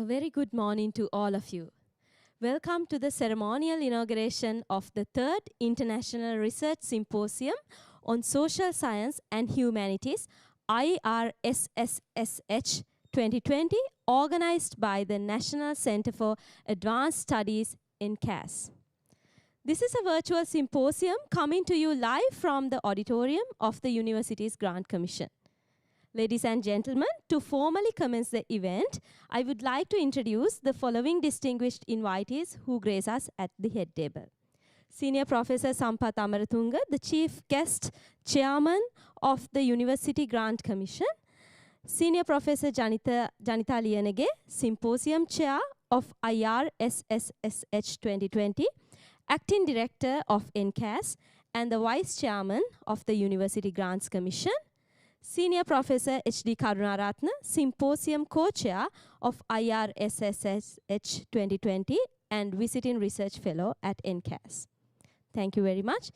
very good morning to all of you. Welcome to the ceremonial inauguration of the 3rd International Research Symposium on Social Science and Humanities, IRSSSH 2020, organized by the National Center for Advanced Studies in CAS. This is a virtual symposium coming to you live from the auditorium of the university's Grant Commission. Ladies and gentlemen, to formally commence the event, I would like to introduce the following distinguished invitees who grace us at the head table. Senior Professor Sampath Amarathunga, the Chief Guest Chairman of the University Grant Commission. Senior Professor Janita Liyanage, Symposium Chair of IRSSSH 2020, Acting Director of NCAS, and the Vice Chairman of the University Grants Commission. Senior Professor H.D. Karunaratne, Symposium Co-Chair of IRSSSH 2020 and Visiting Research Fellow at NCAS. Thank you very much.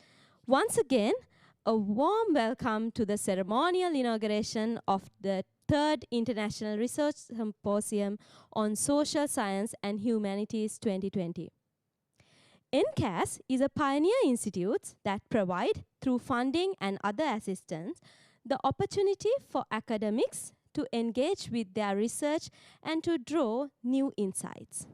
Once again, a warm welcome to the ceremonial inauguration of the 3rd International Research Symposium on Social Science and Humanities 2020. NCAS is a pioneer institute that provide, through funding and other assistance, the opportunity for academics to engage with their research and to draw new insights.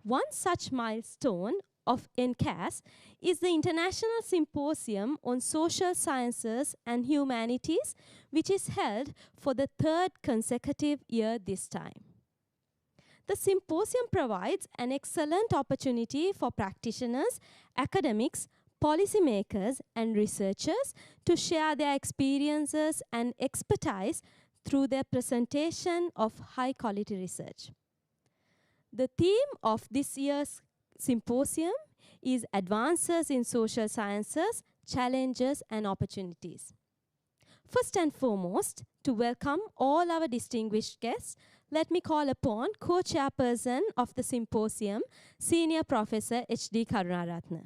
One such milestone of NCAS is the International Symposium on Social Sciences and Humanities, which is held for the 3rd consecutive year this time. The symposium provides an excellent opportunity for practitioners, academics, policymakers and researchers to share their experiences and expertise through their presentation of high-quality research. The theme of this year's symposium is Advances in Social Sciences, Challenges and Opportunities. First and foremost, to welcome all our distinguished guests, let me call upon co-chairperson of the symposium, Senior Professor H.D. Karunaratne.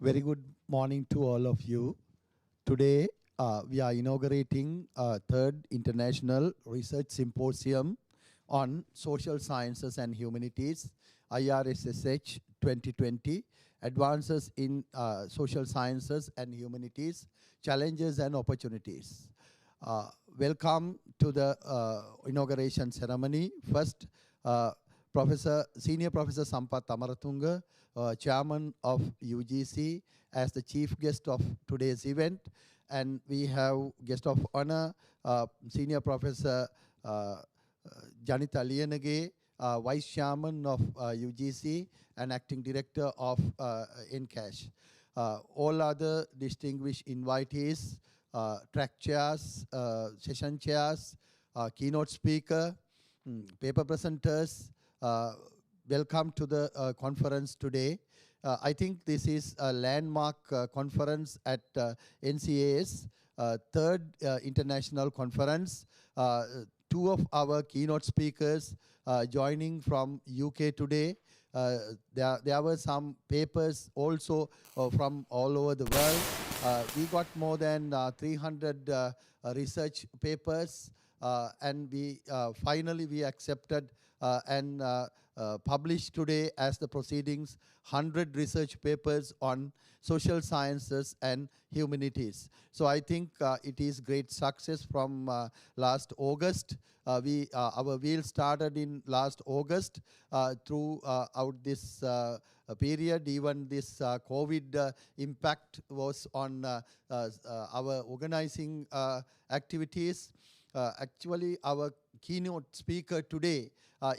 Very good morning to all of you. Today, we are inaugurating a 3rd International Research Symposium on Social Sciences and Humanities, IRSSH 2020, Advances in Social Sciences and Humanities, Challenges and Opportunities. Welcome to the inauguration ceremony. First, Senior Professor Sampath Amarathunga, Chairman of UGC, as the chief guest of today's event. And we have guest of honor, Senior Professor Janita Liyanage, Vice Chairman of UGC and Acting Director of NCAS. All other distinguished invitees, track chairs, session chairs, keynote speaker, paper presenters, welcome to the conference today. I think this is a landmark conference at NCA's 3rd international conference. 2 of our keynote speakers joining from UK today. There were some papers also from all over the world. We got more than 300 research papers, and we finally we accepted and published today as the proceedings 100 research papers on social sciences and humanities. So I think it is great success from last August. Our wheel started in last August throughout this period. Even this COVID impact was on our organizing activities. Actually, our keynote speaker today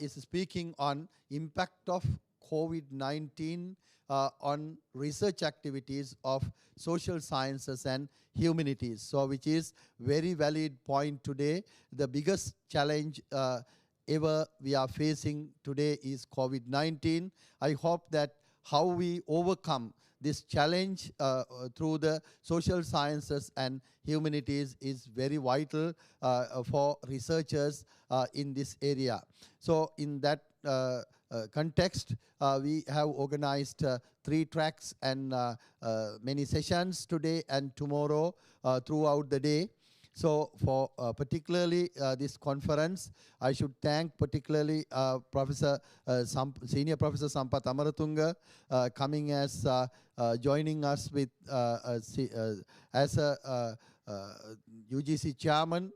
is speaking on impact of COVID-19 on research activities of social sciences and humanities. So which is very valid point today. The biggest challenge ever we are facing today is COVID-19. I hope that how we overcome this challenge through the social sciences and humanities is very vital for researchers in this area. So in that context, we have organized 3 tracks and many sessions today and tomorrow throughout the day. So for particularly this conference, I should thank particularly Senior Professor Sampath Amaratunga coming as joining us with as a UGC chairman.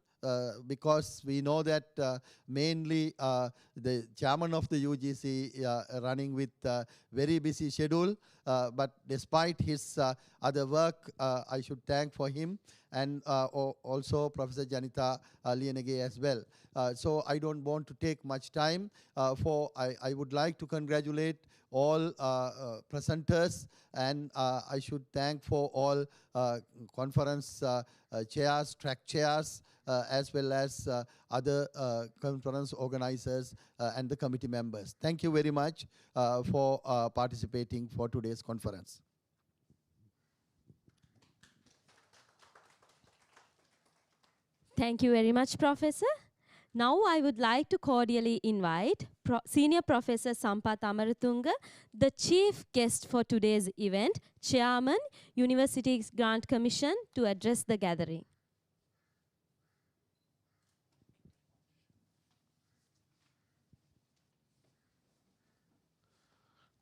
Because we know that mainly the chairman of the UGC running with very busy schedule, but despite his other work, I should thank for him, and also Professor Janita Lienege as well. So I don't want to take much time. I would like to congratulate all presenters, and I should thank for all conference chairs, track chairs, as well as other conference organizers and the committee members. Thank you very much for participating for today's conference. Thank you very much, Professor. Now I would like to cordially invite Senior Professor Sampath Amaratunga, the chief guest for today's event, Chairman, Universities Grant Commission, to address the gathering.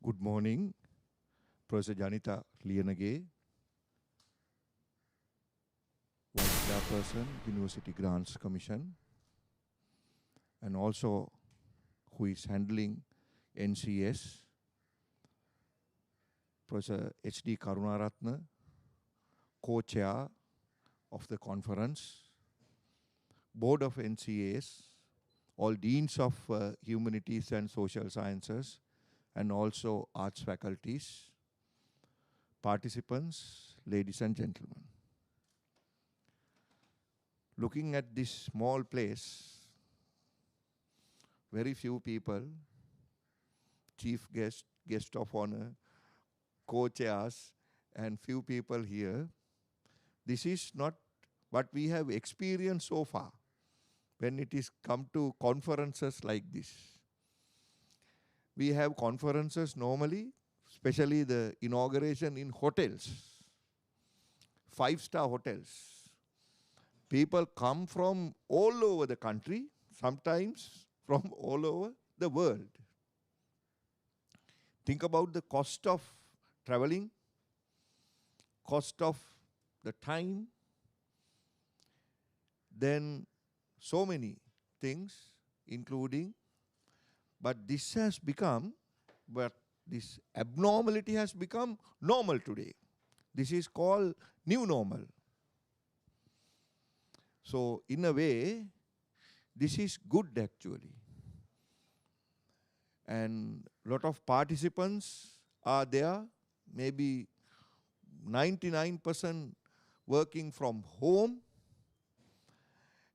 Good morning, Professor Janita Lienege, Vice Chairperson, University Grants Commission, and also who is handling NCS, Professor H.D. Karunaratne, co-chair of the conference, board of NCAs, all deans of humanities and social sciences, and also arts faculties, participants, ladies and gentlemen. Looking at this small place, very few people, chief guest, guest of honor, co-chairs, and few people here. This is not what we have experienced so far when it is come to conferences like this. We have conferences normally, especially the inauguration in hotels, 5-star hotels. People come from all over the country, sometimes from all over the world. Think about the cost of traveling, cost of the time, then so many things, including, but this abnormality has become normal today. This is called new normal. So in a way, this is good actually. And a lot of participants are there, maybe 99% working from home,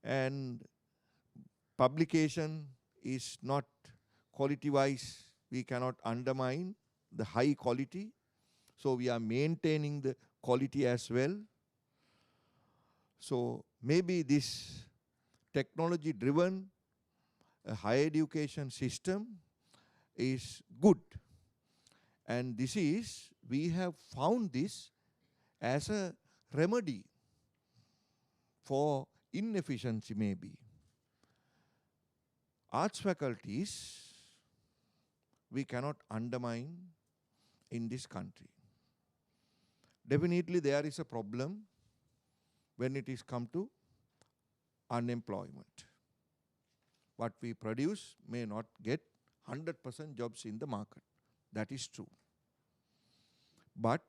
and publication is not quality-wise, we cannot undermine the high quality. So we are maintaining the quality as well. So maybe this technology-driven higher education system is good. And this is, we have found this as a remedy for inefficiency maybe. Arts faculties, we cannot undermine in this country. Definitely there is a problem when it is come to unemployment. What we produce may not get 100% jobs in the market. That is true. But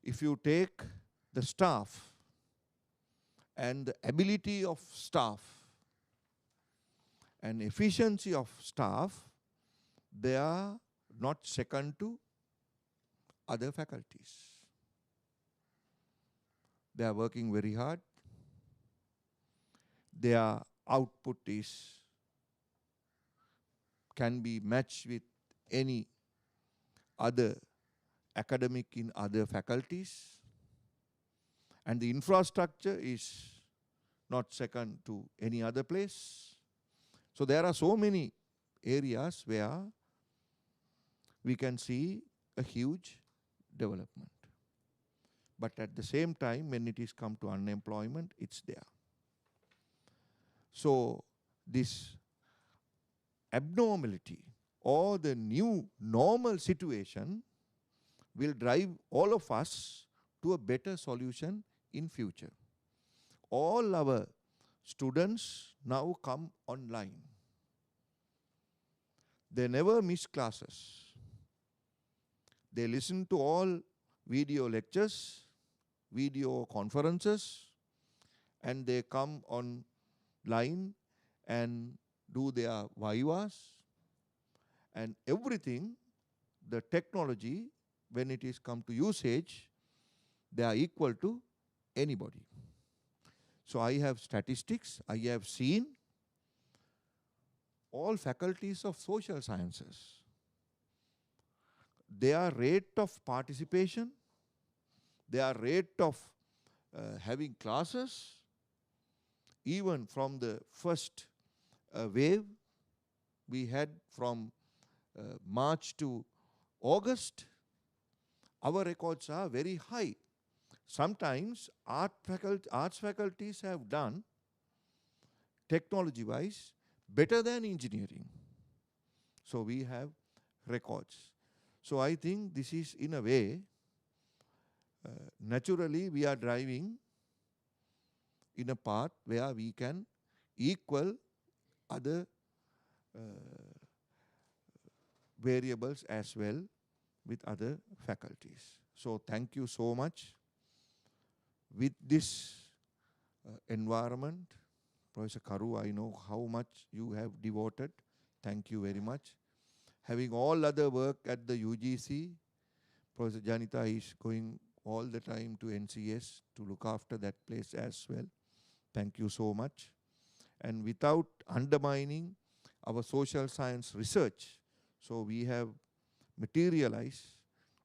if you take the staff and the ability of staff and efficiency of staff, they are not second to other faculties. They are working very hard. Their output can be matched with any other academic in other faculties. And the infrastructure is not second to any other place. So there are so many areas where we can see a huge development. But at the same time, when it is come to unemployment, it's there. So this abnormality or the new normal situation will drive all of us to a better solution in future. All our students now come online. They never miss classes. They listen to all video lectures, video conferences, and they come online and do their vivas and everything. The technology, when it is come to usage, they are equal to anybody. So I have statistics, I have seen all faculties of social sciences. Their rate of participation, their rate of having classes, even from the first wave we had from March to August, our records are very high. Sometimes arts faculties have done, technology-wise, better than engineering. So we have records. So I think this is, in a way, naturally we are driving in a path where we can equal other variables as well with other faculties. So thank you so much. With this environment, Professor Karu, I know how much you have devoted. Thank you very much. Having all other work at the UGC, Professor Janita is going all the time to NCS to look after that place as well. Thank you so much. And without undermining our social science research, so we have materialized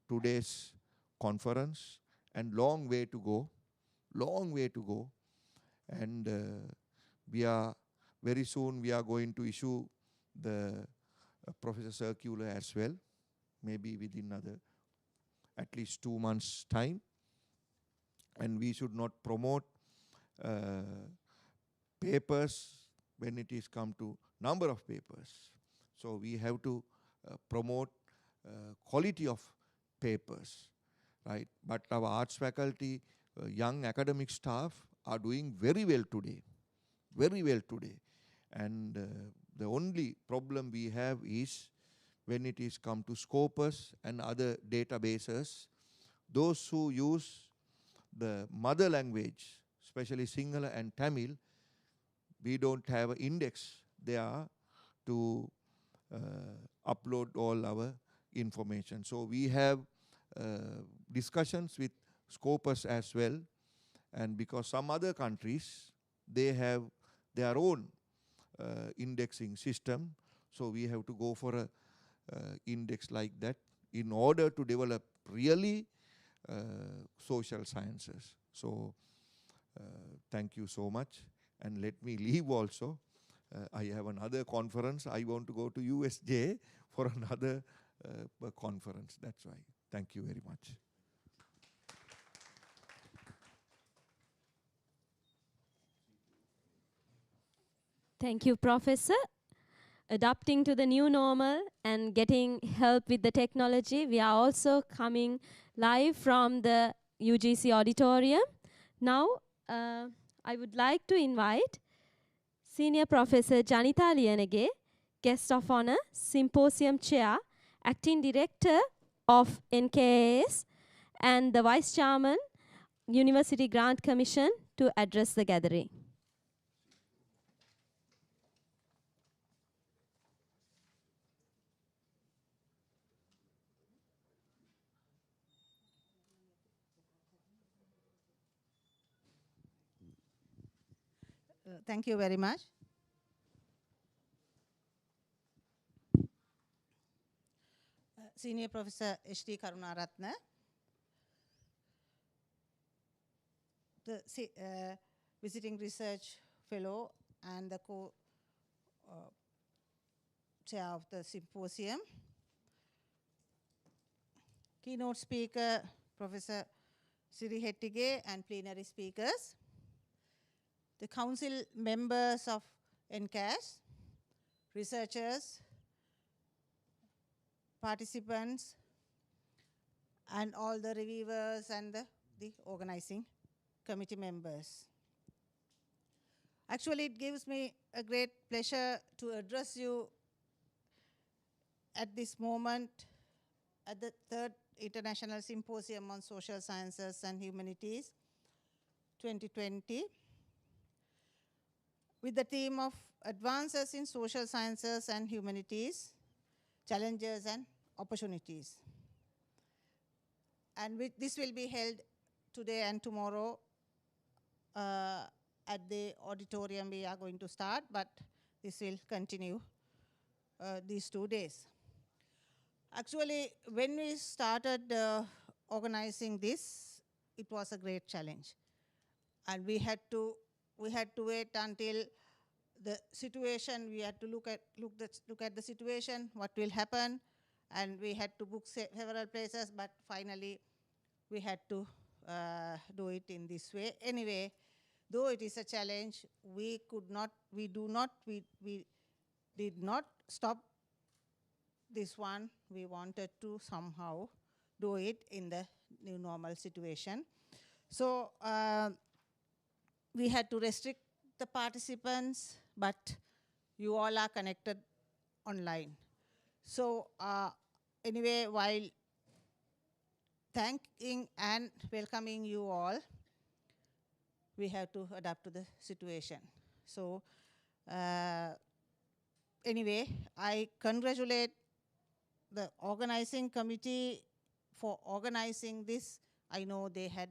today's conference, and long way to go. And we are very soon we are going to issue the Professor Circular as well, maybe within at least 2 months' time. And we should not promote papers when it is come to number of papers. So we have to promote quality of papers, right? But our arts faculty, young academic staff are doing very well today. And the only problem we have is when it is come to Scopus and other databases, those who use the mother language, especially Sinhala and Tamil, we don't have an index there to upload all our information. So we have discussions with Scopus as well, and because some other countries, they have their own indexing system, so we have to go for a index like that in order to develop really social sciences. So thank you so much, and let me leave also. I have another conference. I want to go to USJ for another conference. That's why. Thank you very much. Thank you, Professor. Adapting to the new normal and getting help with the technology, we are also coming live from the UGC auditorium. Now, I would like to invite Senior Professor Janita Liyanage, Guest of Honor, Symposium Chair, Acting Director of NKAS, and the Vice Chairman, University Grant Commission, to address the gathering. Thank you very much. Senior Professor H.D. Karunaratne, the visiting research fellow and the chair of the symposium. Keynote speaker, Professor Siri Hettige, and plenary speakers. The council members of NCAS, researchers, participants, and all the reviewers and the organizing committee members. Actually, it gives me a great pleasure to address you at this moment at the third International Symposium on Social Sciences and Humanities 2020 with the theme of Advances in Social Sciences and Humanities, Challenges and Opportunities. And this will be held today and tomorrow at the auditorium we are going to start, but this will continue these 2 days. Actually, when we started organizing this, it was a great challenge. And we had to wait until the situation, we had to look at the situation, what will happen, and we had to book several places, but finally we had to do it in this way. Anyway, though it is a challenge, we did not stop this one. We wanted to somehow do it in the new normal situation. So we had to restrict the participants, but you all are connected online. So anyway, while thanking and welcoming you all, we have to adapt to the situation. So anyway, I congratulate the organizing committee for organizing this. I know they had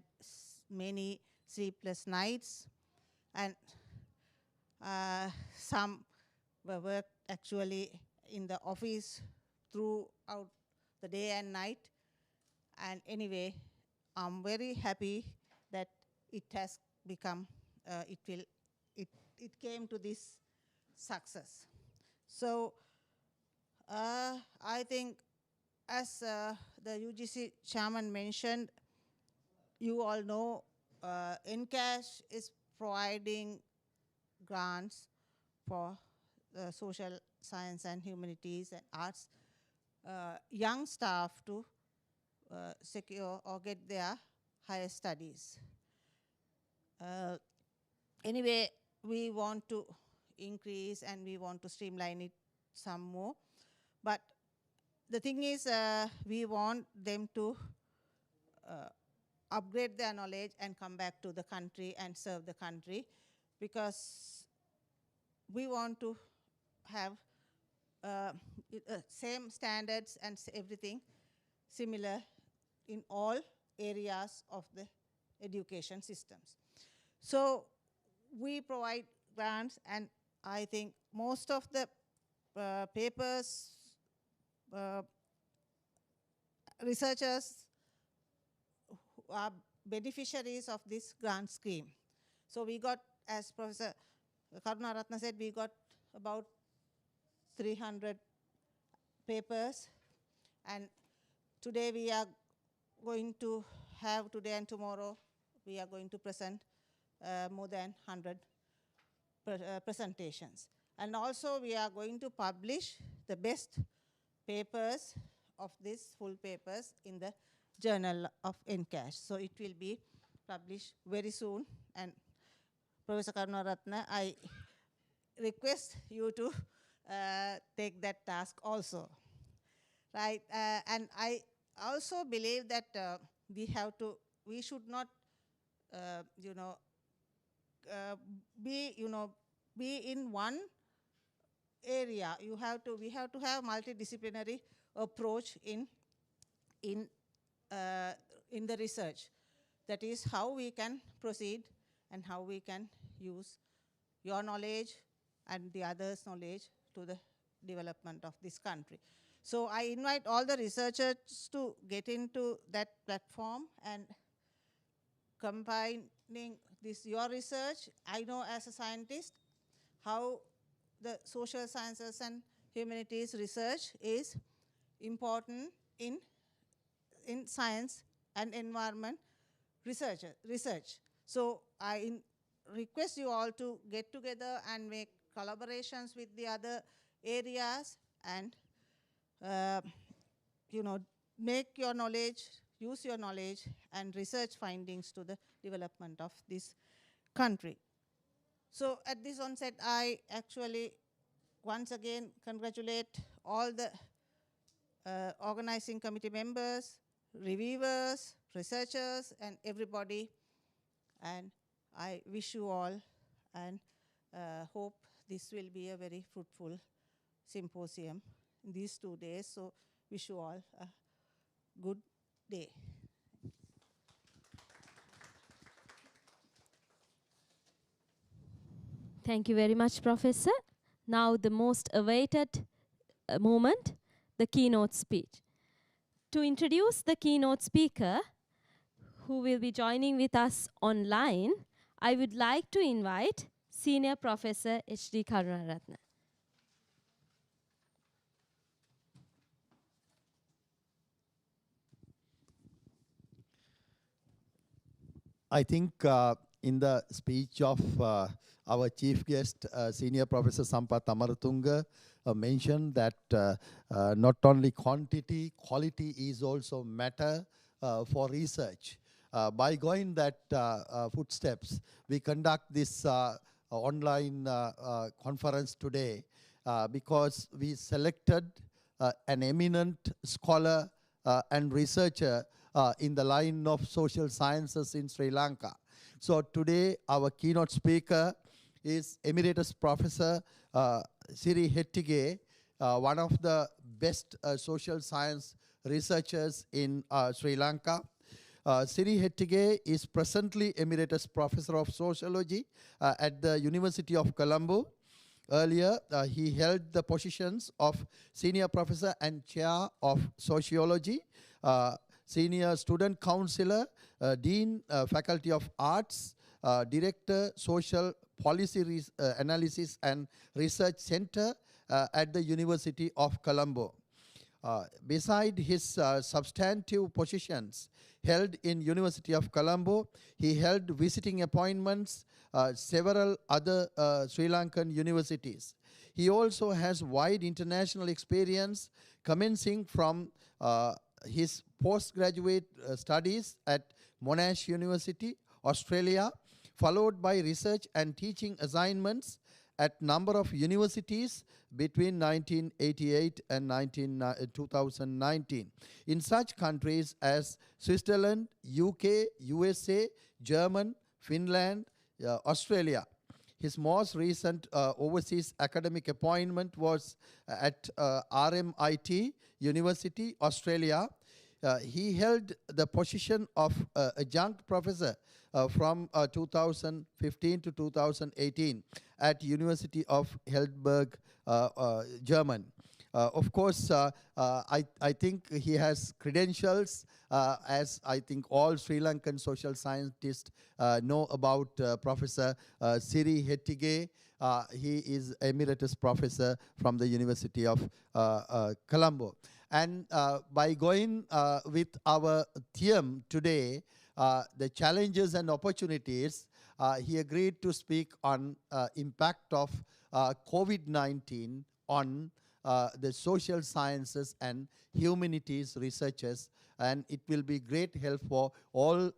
many sleepless nights, and some were worked actually in the office throughout the day and night. And anyway, I'm very happy that it has become, it came to this success. So I think, as the UGC chairman mentioned, you all know NCAS is providing grants for social science and humanities and arts young staff to secure or get their higher studies. Anyway, we want to increase and we want to streamline it some more. But the thing is, we want them to upgrade their knowledge and come back to the country and serve the country, because we want to have same standards and everything similar in all areas of the education systems. So we provide grants, and I think most of the papers, researchers who are beneficiaries of this grant scheme. So we got, as Professor Karunaratne said, we got about 300 papers, and today we are going to have, today and tomorrow, we are going to present more than 100 presentations. And also we are going to publish the best papers of these full papers in the Journal of NCAS. So it will be published very soon. And Professor Karunaratne, I request you to take that task also. Right? And I also believe that we should not, be in one area. We have to have multidisciplinary approach in the research. That is how we can proceed and how we can use your knowledge and the others' knowledge to the development of this country. So I invite all the researchers to get into that platform and combining this, your research. I know as a scientist how the social sciences and humanities research is important in science and environment research. So I request you all to get together and make collaborations with the other areas and make your knowledge, use your knowledge and research findings to the development of this country. So at this onset, I actually once again congratulate all the organizing committee members, reviewers, researchers, and everybody. And I wish you all and hope this will be a very fruitful symposium in these 2 days. So wish you all a good day. Thank you very much, Professor. Now the most awaited moment, the keynote speech. To introduce the keynote speaker, who will be joining with us online, I would like to invite Senior Professor H.D. Karunaratne. I think in the speech of our chief guest, Senior Professor Sampath Amaratunga, mentioned that not only quantity, quality is also matter for research. By going that footsteps, we conduct this online conference today because we selected an eminent scholar and researcher in the line of social sciences in Sri Lanka. So today our keynote speaker is Emeritus Professor Siri Hettige, one of the best social science researchers in Sri Lanka. Siri Hettige is presently Emeritus Professor of Sociology at the University of Colombo. Earlier, he held the positions of Senior Professor and Chair of Sociology, Senior Student Counselor, Dean, Faculty of Arts, Director, Social Policy Analysis and Research Center at the University of Colombo. Beside his substantive positions held in University of Colombo, he held visiting appointments several other Sri Lankan universities. He also has wide international experience, commencing from his postgraduate studies at Monash University, Australia, followed by research and teaching assignments at number of universities between 1988 and 2019 in such countries as Switzerland, UK, USA, Germany, Finland, Australia. His most recent overseas academic appointment was at RMIT University, Australia. He held the position of adjunct professor from 2015 to 2018 at University of Heidelberg, Germany. Of course, I think he has credentials, as I think all Sri Lankan social scientists know about Professor Siri Hettige. He is Emeritus Professor from the University of Colombo. And by going with our theme today, the challenges and opportunities, he agreed to speak on impact of COVID-19 on the social sciences and humanities researchers, and it will be great help for all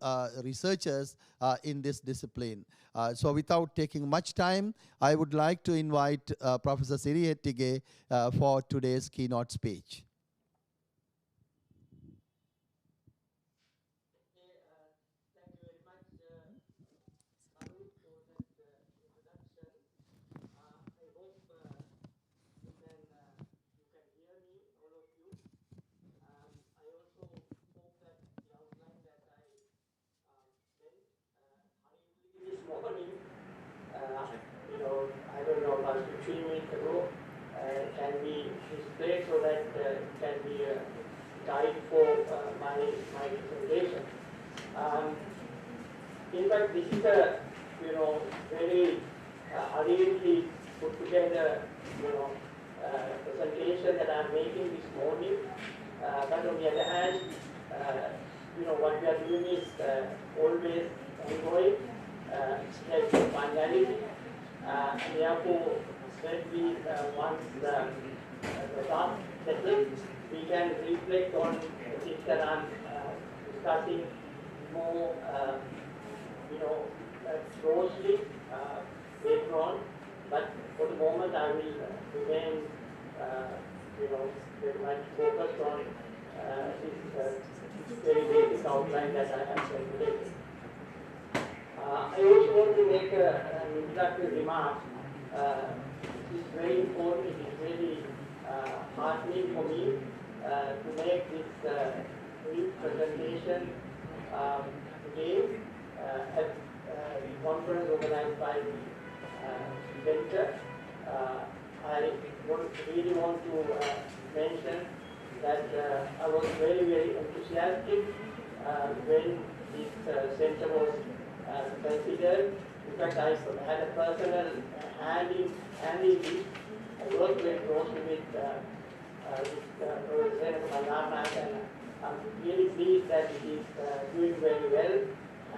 researchers in this discipline. So without taking much time, I would like to invite Professor Siri Hettige for today's keynote speech. I don't know, about 3 weeks ago, can be displayed so that it can be a guide for my presentation. In fact, this is a very hurriedly put together presentation presentation that I'm making this morning. But on the other hand, what we are doing is always ongoing, like finality. Therefore, certainly once the task settled, we can reflect on the things that I'm discussing more, closely later on. But for the moment, I will remain, very much focused on this very basic outline that I have calculated. I also want to make an introductory remark. It is very important, it is really heartening for me to make this brief presentation today at the conference organized by the center. I really want to mention that I was very, very enthusiastic when this center was considered. In fact, I had a personal hand in this. I worked very closely with Professor Senatha, and I'm really pleased that it is doing very well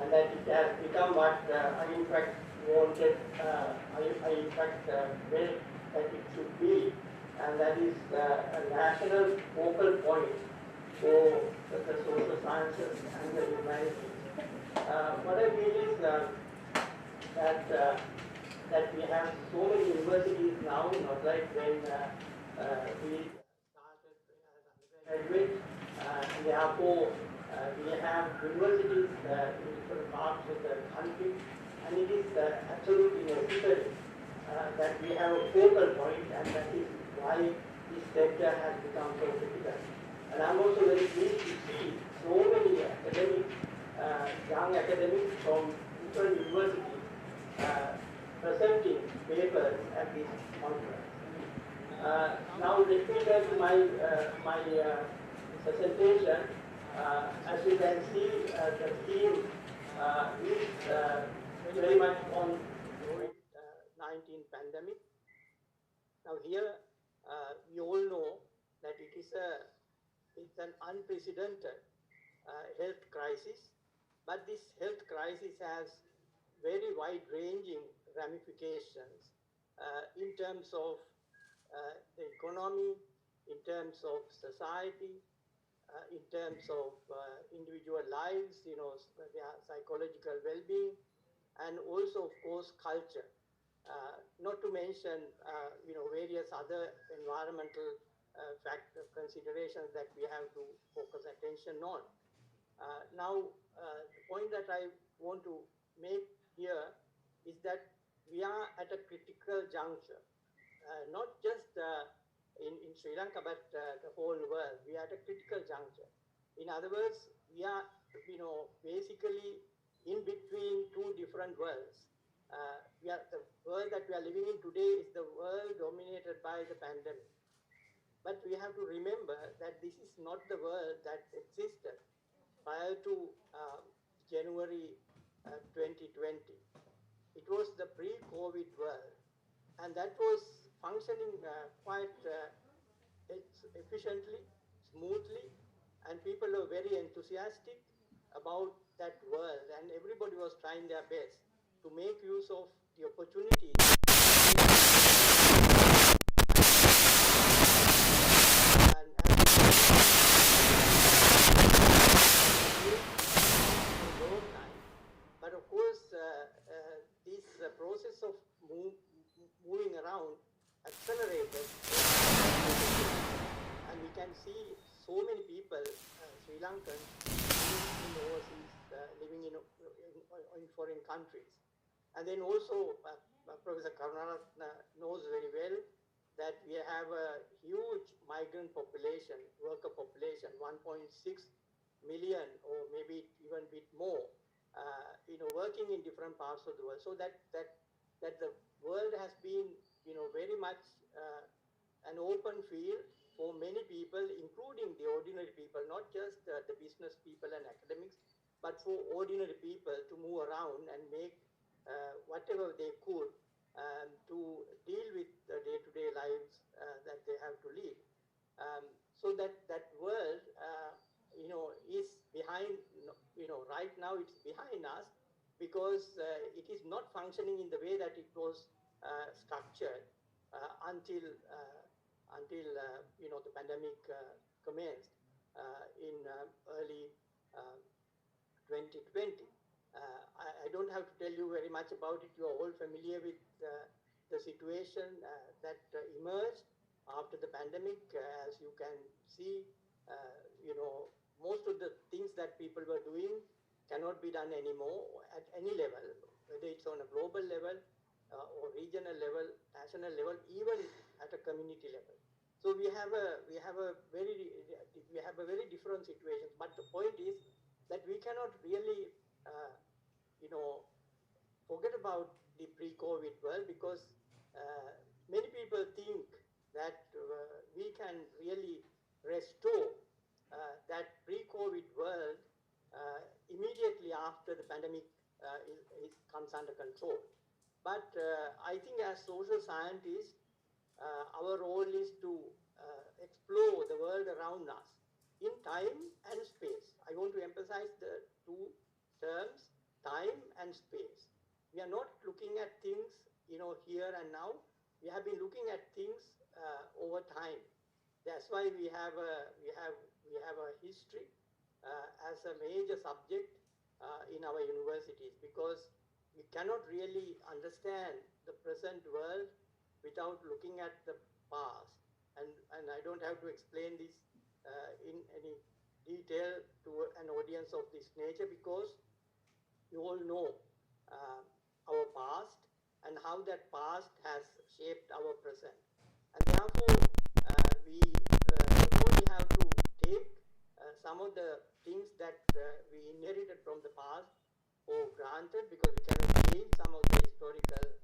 and that it has become what I in fact wanted, I in fact felt that it should be, and that is a national focal point for the social sciences and the humanities. What I feel is that we have so many universities now, not like when we started as undergraduate. Therefore, we have universities in different parts of the country, and it is absolutely necessary that we have a focal point, and that is why this sector has become so critical. And I'm also very pleased to see so many academics, young academics from different universities presenting papers at this conference. Now let me turn to my presentation. As you can see, the theme is very much on COVID-19 pandemic. Now here, we all know that it's an unprecedented health crisis, but this health crisis has very wide-ranging ramifications in terms of the economy, in terms of society, in terms of individual lives, their psychological well-being, and also, of course, culture. Not to mention, various other environmental factor considerations that we have to focus attention on. Now, the point that I want to make here is that we are at a critical juncture, not just in Sri Lanka, but the whole world. We are at a critical juncture. In other words, we are, basically in between two different worlds. The world that we are living in today is the world dominated by the pandemic. But we have to remember that this is not the world that existed prior to January 2020. It was the pre-COVID world, and that was functioning quite efficiently, smoothly, and people were very enthusiastic about that world, and everybody was trying their best to make use of the opportunities But of course, this process of moving around accelerated, and we can see so many people, Sri Lankans, living in overseas, living in foreign countries. And then also, Professor Karunaratne knows very well that we have a huge migrant population, worker population, 1.6 million or maybe even a bit more, working in different parts of the world. So that the world has been, very much an open field for many people, including the ordinary people, not just the business people and academics, but for ordinary people to move around and make whatever they could to deal with the day-to-day lives that they have to lead. so that world, is behind, right now it's behind us because it is not functioning in the way that it was structured until the pandemic commenced in early 2020. I don't have to tell you very much about it. You are all familiar with the situation that emerged after the pandemic. As you can see, most of the things that people were doing cannot be done anymore at any level, whether it's on a global level or regional level, national level, even at a community level. So we have a very different situation. But the point is that we cannot really, uh, you know, forget about the pre-COVID world because many people think that we can really restore that pre-COVID world immediately after the pandemic comes under control. But I think as social scientists, our role is to explore the world around us in time and space. I want to emphasize the two terms, time and space. We are not looking at things, here and now. We have been looking at things over time. That's why we have a history as a major subject in our universities, because we cannot really understand the present world without looking at the past. And I don't have to explain this in any detail to an audience of this nature, because you all know our past and how that past has shaped our present. And therefore, we not only have to take some of the things that we inherited from the past for granted, because we cannot change some of the historical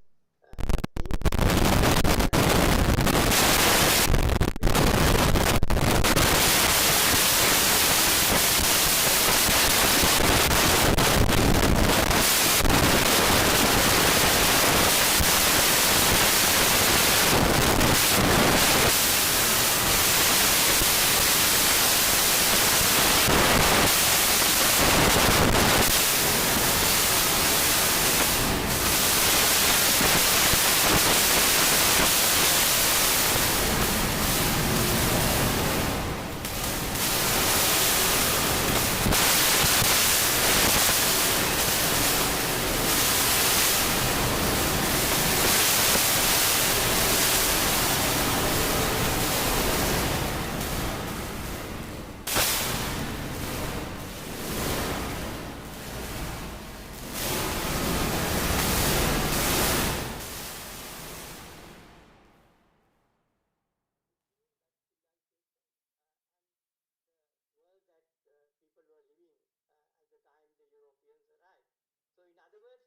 people were living at the time the Europeans arrived. So in other words,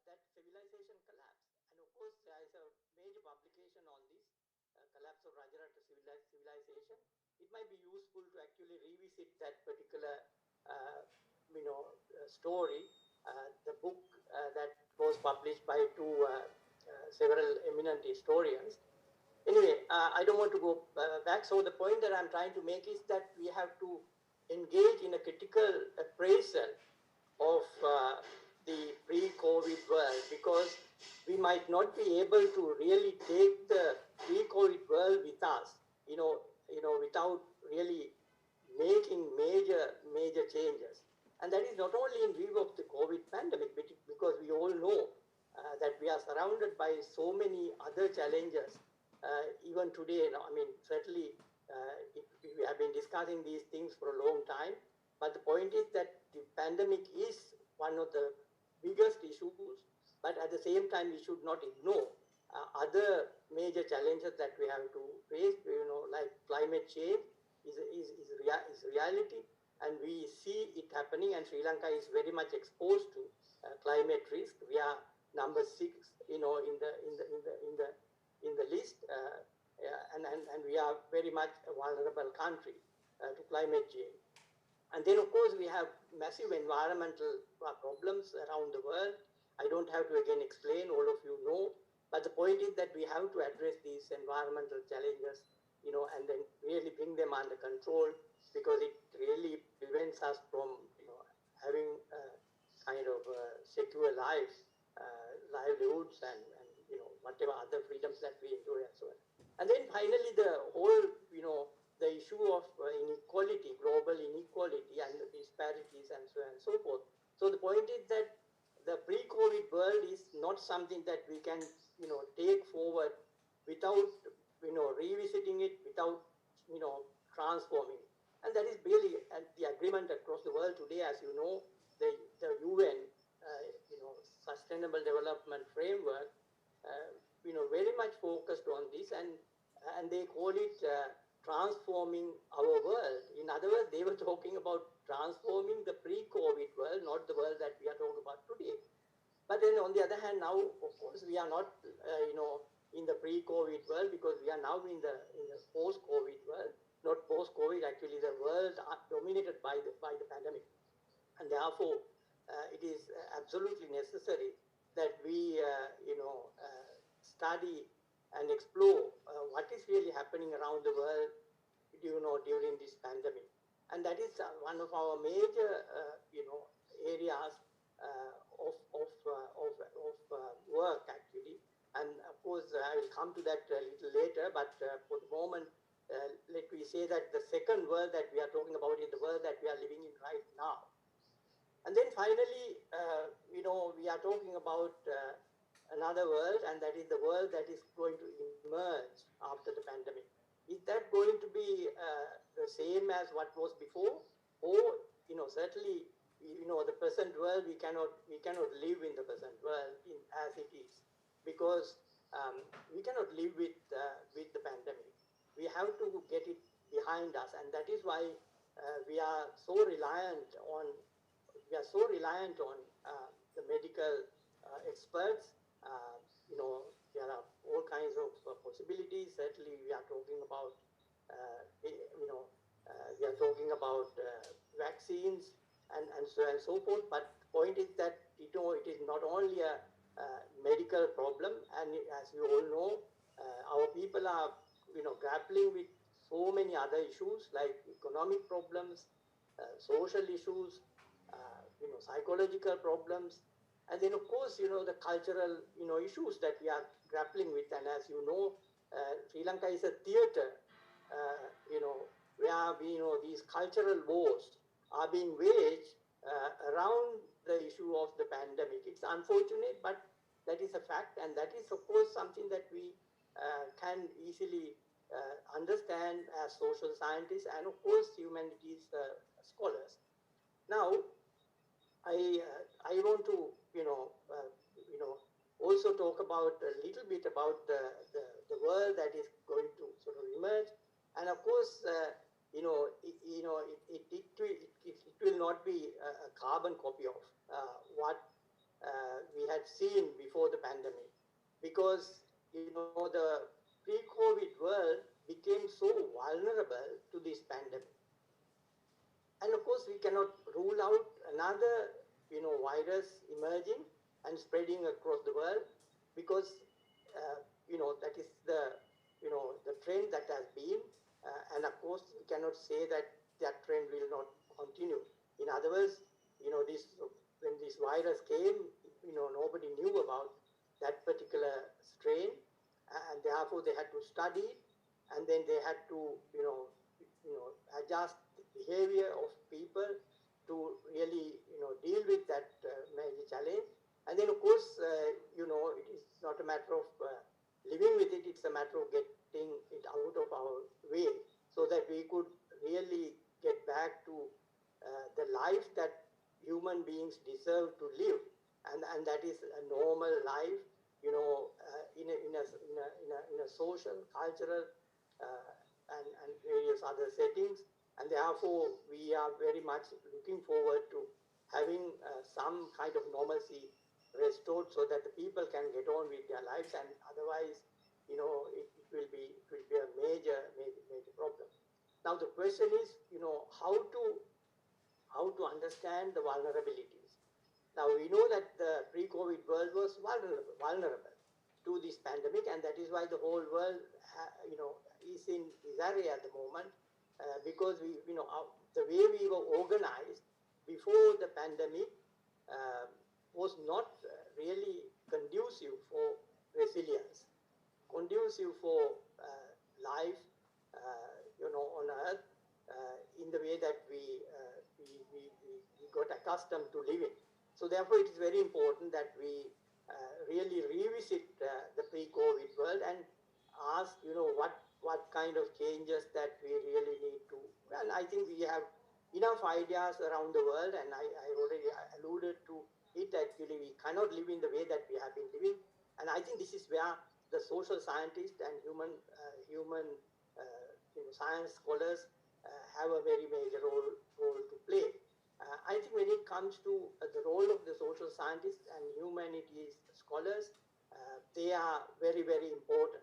that civilization collapsed. And of course, there is a major publication on this collapse of Rajarata civilization. It might be useful to actually revisit that particular, story. The book that was published by several eminent historians. Anyway, I don't want to go back. So the point that I'm trying to make is that we have to engage in a critical appraisal of the pre-COVID world, because we might not be able to really take the pre-COVID world with us, without really making major changes. And that is not only in view of the COVID pandemic, because we all know that we are surrounded by so many other challenges. Even today, certainly we have been discussing these things for a long time, but the point is that the pandemic is one of the biggest issues, but at the same time, we should not ignore other major challenges that we have to face, like climate change is reality, and we see it happening, and Sri Lanka is very much exposed to climate risk. We are number 6, in the list, and we are very much a vulnerable country to climate change. And then, of course, we have massive environmental problems around the world. I don't have to again explain, all of you know. But the point is that we have to address these environmental challenges and then really bring them under control, because it really prevents us from, having kind of secure lives, livelihoods, and whatever other freedoms that we enjoy as well. And then finally, the whole, the issue of inequality, global inequality and the disparities and so on and so forth. So the point is that the pre-COVID world is not something that we can, take forward without, revisiting it, without, transforming. And that is really the agreement across the world today. As you know, the UN, Sustainable Development Framework, very much focused on this, and they call it transforming our world. In other words, they were talking about transforming the pre-COVID world, not the world that we are talking about today. But then on the other hand, now, of course, we are not, in the pre-COVID world, because we are now in the post-COVID world. Not post-COVID, actually, the world are dominated by the pandemic. And therefore, it is absolutely necessary that we, study and explore what is really happening around the world, during this pandemic. And that is one of our major, areas of work, actually. And of course, I will come to that a little later, but for the moment, let me say that the second world that we are talking about is the world that we are living in right now. And then finally, we are talking about another world, and that is the world that is going to emerge after the pandemic. Is that going to be the same as what was before? Or, certainly, the present world, we cannot live in the present world as it is, because we cannot live with the pandemic. We have to get it behind us, and that is why we are so reliant on the medical experts. There are all kinds of possibilities. Certainly, we are talking about, vaccines and so on and so forth. But the point is that it is not only a medical problem, and as you all know, our people are grappling with so many other issues like economic problems, social issues, psychological problems, and then of course the cultural issues that we are grappling with. And as you know, Sri Lanka is a theater, where these cultural wars are being waged around the issue of the pandemic. It's unfortunate, but that is a fact, and that is of course something that we can easily understand as social scientists and of course humanities scholars. Now, I want to also talk about a little bit about the world that is going to sort of emerge, and of course it will not be a carbon copy of what we had seen before the pandemic, because the pre-COVID world became so vulnerable to this pandemic. And of course, we cannot rule out another, virus emerging and spreading across the world, because, that is the trend that has been. And of course, we cannot say that that trend will not continue. In other words, when this virus came, nobody knew about that particular strain, and therefore they had to study it, and then they had to, adjust behavior of people to really, deal with that major challenge. And then, of course, it is not a matter of living with it, it's a matter of getting it out of our way so that we could really get back to the life that human beings deserve to live. And that is a normal life, in a social, cultural, and various other settings. And therefore, we are very much looking forward to having some kind of normalcy restored so that the people can get on with their lives. And otherwise, it will be a major problem. Now, the question is, how to understand the vulnerabilities. Now, we know that the pre-COVID world was vulnerable. to this pandemic, and that is why the whole world, is in disarray at the moment, because the way we were organized before the pandemic was not really conducive for resilience, conducive for life, on Earth in the way that we got accustomed to living. So therefore, it is very important that we really revisit the pre-COVID world and ask, what kind of changes that we really need to. And I think we have enough ideas around the world, and I already alluded to it. Actually, we cannot live in the way that we have been living, and I think this is where the social scientists and human science scholars have a very major role to play. I think when it comes to the role of the social scientists and humanities scholars, they are very, very important,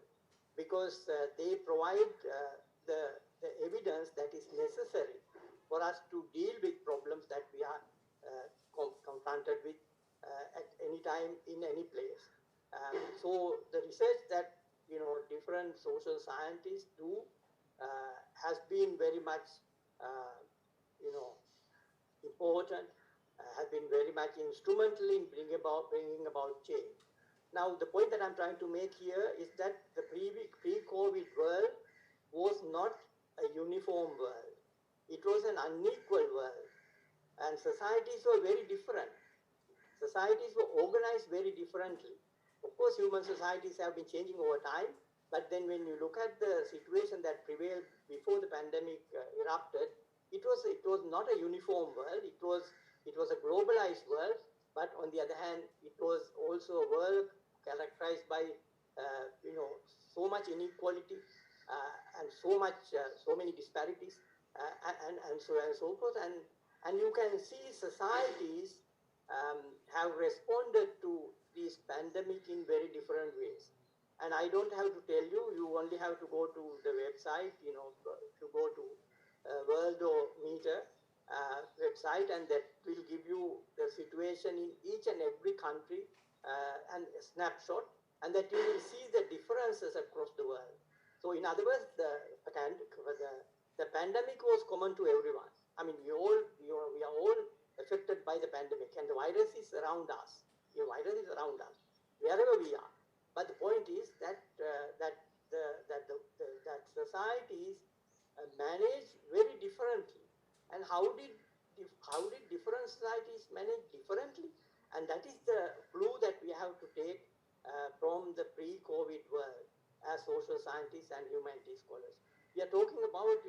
because they provide the evidence that is necessary for us to deal with problems that we are confronted with at any time in any place. So the research that different social scientists do has been very much important, has been very much instrumental in bringing about change. Now, the point that I'm trying to make here is that the pre-COVID world was not a uniform world. It was an unequal world, and societies were very different. Societies were organized very differently. Of course, human societies have been changing over time, but then when you look at the situation that prevailed before the pandemic erupted, it was not a uniform world. It was a globalized world, but on the other hand, it was also a world characterized by so much inequality and so many disparities and so on and so forth. And you can see societies have responded to this pandemic in very different ways. And I don't have to tell you, you only have to go to the website, to go to Worldometer website, and that will give you the situation in each and every country and a snapshot, and that you will see the differences across the world. So in other words, the pandemic was common to everyone. I mean, we are all affected by the pandemic, and the virus is around us. The virus is around us, wherever we are. But the point is that that societies manage very differently. And how did different societies manage differently? And that is the clue that we have to take from the pre-COVID world as social scientists and humanities scholars. We are talking about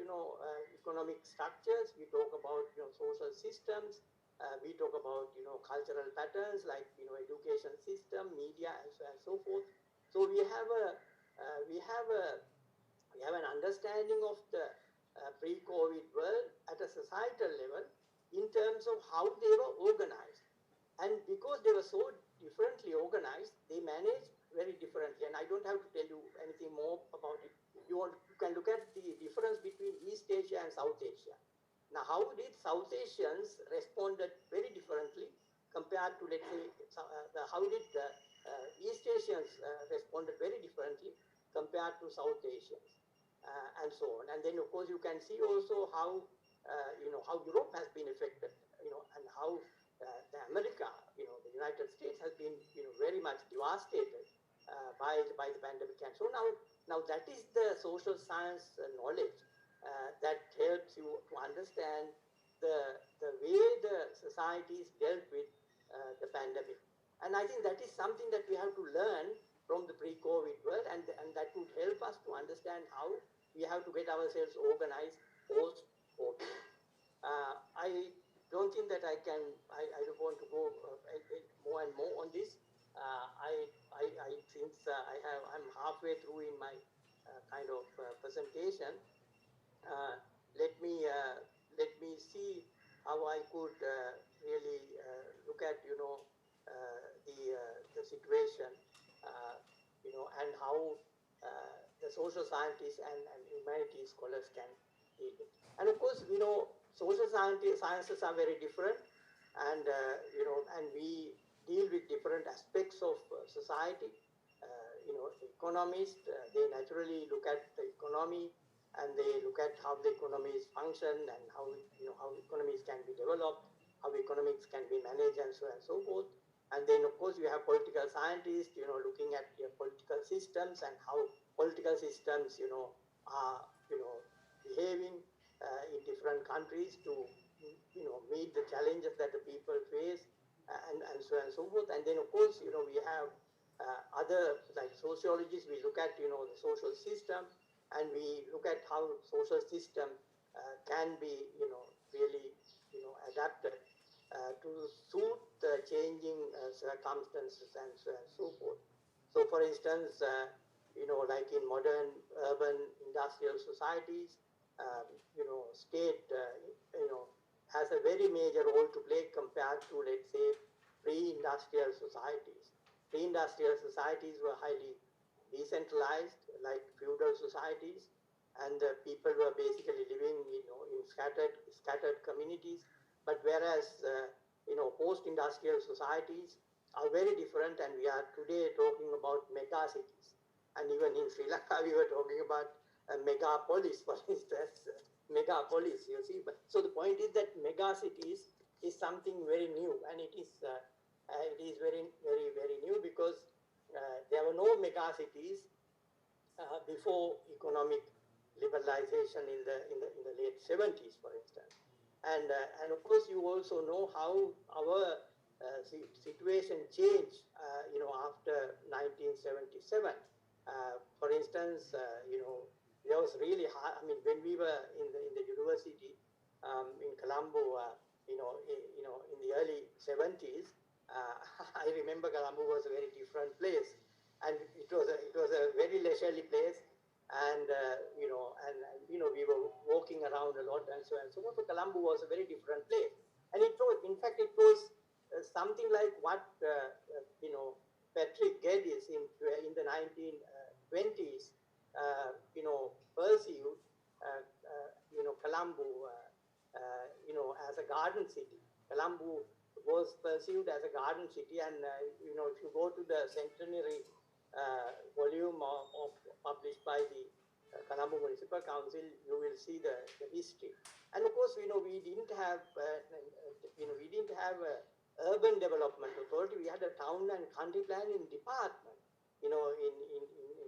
economic structures. We talk about social systems. We talk about cultural patterns like education system, media, and so forth. So we have an understanding of the pre-COVID world at a societal level in terms of how they were organized. And because they were so differently organized, they managed very differently. And I don't have to tell you anything more about it. You can look at the difference between East Asia and South Asia. Now, how did South Asians responded very differently compared to, let's say, how did the East Asians responded very differently compared to South Asians, and so on. And then, of course, you can see also how how Europe has been affected, and how the America, the United States has been very much devastated by the pandemic. And so now that is the social science knowledge that helps you to understand the way the societies dealt with the pandemic. And I think that is something that we have to learn from the pre-COVID world, and that would help us to understand how we have to get ourselves organized post-COVID. I don't think that I don't want to go more and more on this. Since I'm halfway through in my kind of presentation, let me see how I could really look at the situation, and how the social scientists and humanities scholars can deal with. And of course, social sciences are very different, and and we deal with different aspects of society. economists, they naturally look at the economy and they look at how the economies function and how, how economies can be developed, how economics can be managed and so on and so forth. And then of course you have political scientists, looking at political systems and how political systems, are, behaving in different countries to, meet the challenges that the people face and so on and so forth. And then of course, we have other like sociologists, we look at, the social system and we look at how social system can be, really, adapted to suit the changing circumstances and so on and so forth. So for instance, like in modern urban industrial societies, state, has a very major role to play compared to, let's say, pre-industrial societies. Pre-industrial societies were highly decentralized, like feudal societies, and people were basically living, in scattered communities. But whereas, post-industrial societies are very different, and we are today talking about mega cities. And even in Sri Lanka, we were talking about a megapolis, for instance, megapolis, you see. But, so the point is that mega cities is something very new, and it is very, very, very new because there were no mega cities before economic liberalization in the late 70s, for instance. And of course, you also know how our situation changed, after 1977. For instance, there was really hard. I mean, when we were in the university in Colombo, in the early 70s, I remember Colombo was a very different place, and it was a very leisurely place, and we were walking around a lot and so on. So Colombo was a very different place, and it was, in fact, it was something like what Patrick Geddes in the 1920s pursued Colombo as a garden city. Colombo was perceived as a garden city, and if you go to the centenary volume of published by the Colombo Municipal Council, you will see the history. And of course, we didn't have urban development authority. We had a town and country planning department, in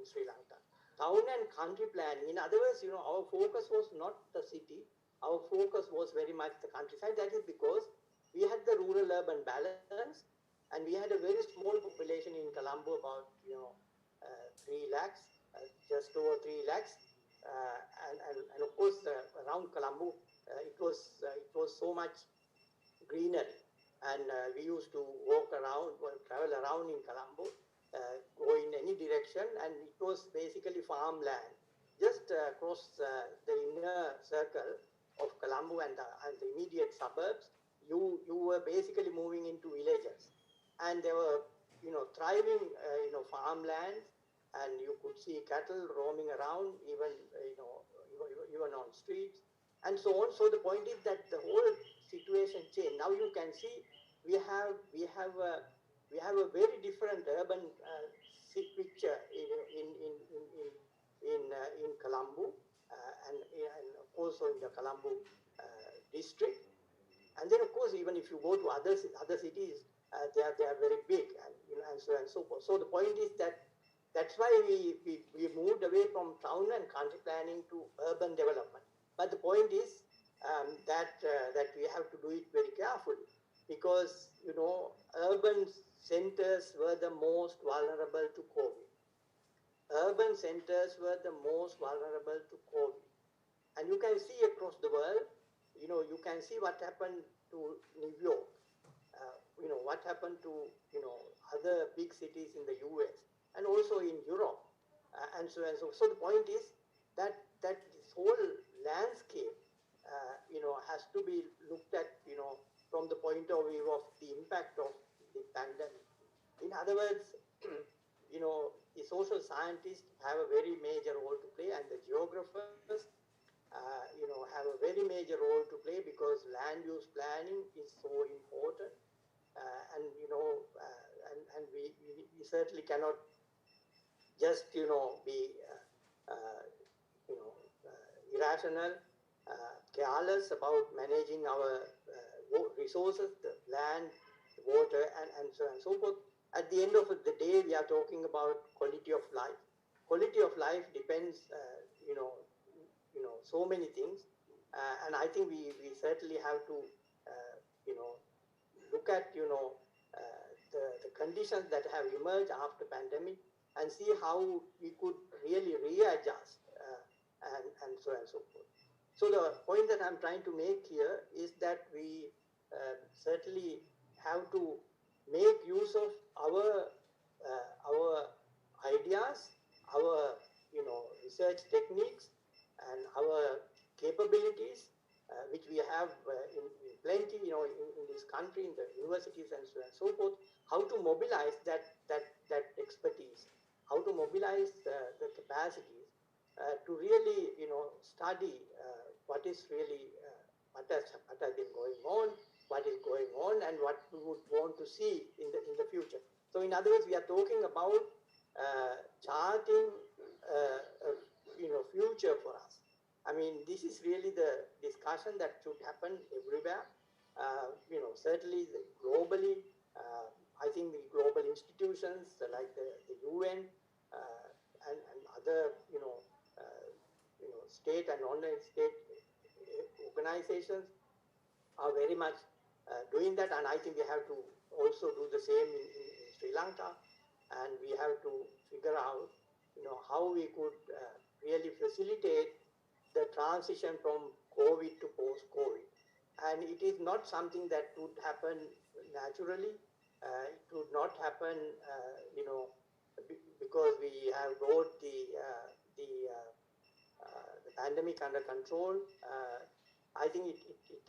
Sri Lanka. Town and country planning. In other words, our focus was not the city. Our focus was very much the countryside. That is because we had the rural-urban balance, and we had a very small population in Colombo, about 3 lakhs, just over 3 lakhs, and of course around Colombo it was so much greenery, and we used to walk around, travel around in Colombo, go in any direction, and it was basically farmland. Just across the inner circle of Colombo and the immediate suburbs, you were basically moving into villages, and there were thriving farmlands, and you could see cattle roaming around, even even on streets, and so on. So the point is that the whole situation changed. Now you can see we have a very different urban picture in Colombo, and also in the Colombo district. And then, of course, even if you go to other cities, they are very big, and so on and so forth. So the point is that that's why we moved away from town and country planning to urban development. But the point is that we have to do it very carefully, because urban centers were the most vulnerable to COVID. Urban centers were the most vulnerable to COVID. And you can see across the world, you can see what happened to New York, what happened to, other big cities in the US and also in Europe, and so on and so. So the point is that this whole landscape, has to be looked at, from the point of view of the impact of the pandemic. In other words, the social scientists have a very major role to play, and the geographers, have a very major role to play, because land use planning is so important, and we certainly cannot just, be, irrational, careless about managing our resources, the land, water, and so on and so forth. At the end of the day, we are talking about quality of life. Quality of life depends, so many things, and I think we certainly have to, look at, the conditions that have emerged after pandemic and see how we could really readjust, and so on and so forth. So the point that I'm trying to make here is that we certainly have to make use of our ideas, our research techniques, and our capabilities, which we have in plenty, in this country, in the universities, and so on and so forth. How to mobilize that expertise, how to mobilize the capacities to really, study what is really what has been going on, what is going on, and what we would want to see in the future. So, in other words, we are talking about charting, future for us. I mean, this is really the discussion that should happen everywhere. Certainly globally. I think the global institutions like the UN and other, state and non-state organizations are very much doing that, and I think we have to also do the same in Sri Lanka, and we have to figure out, how we could really facilitate the transition from COVID to post-COVID. And it is not something that would happen naturally. It would not happen, because we have got the pandemic under control. I think it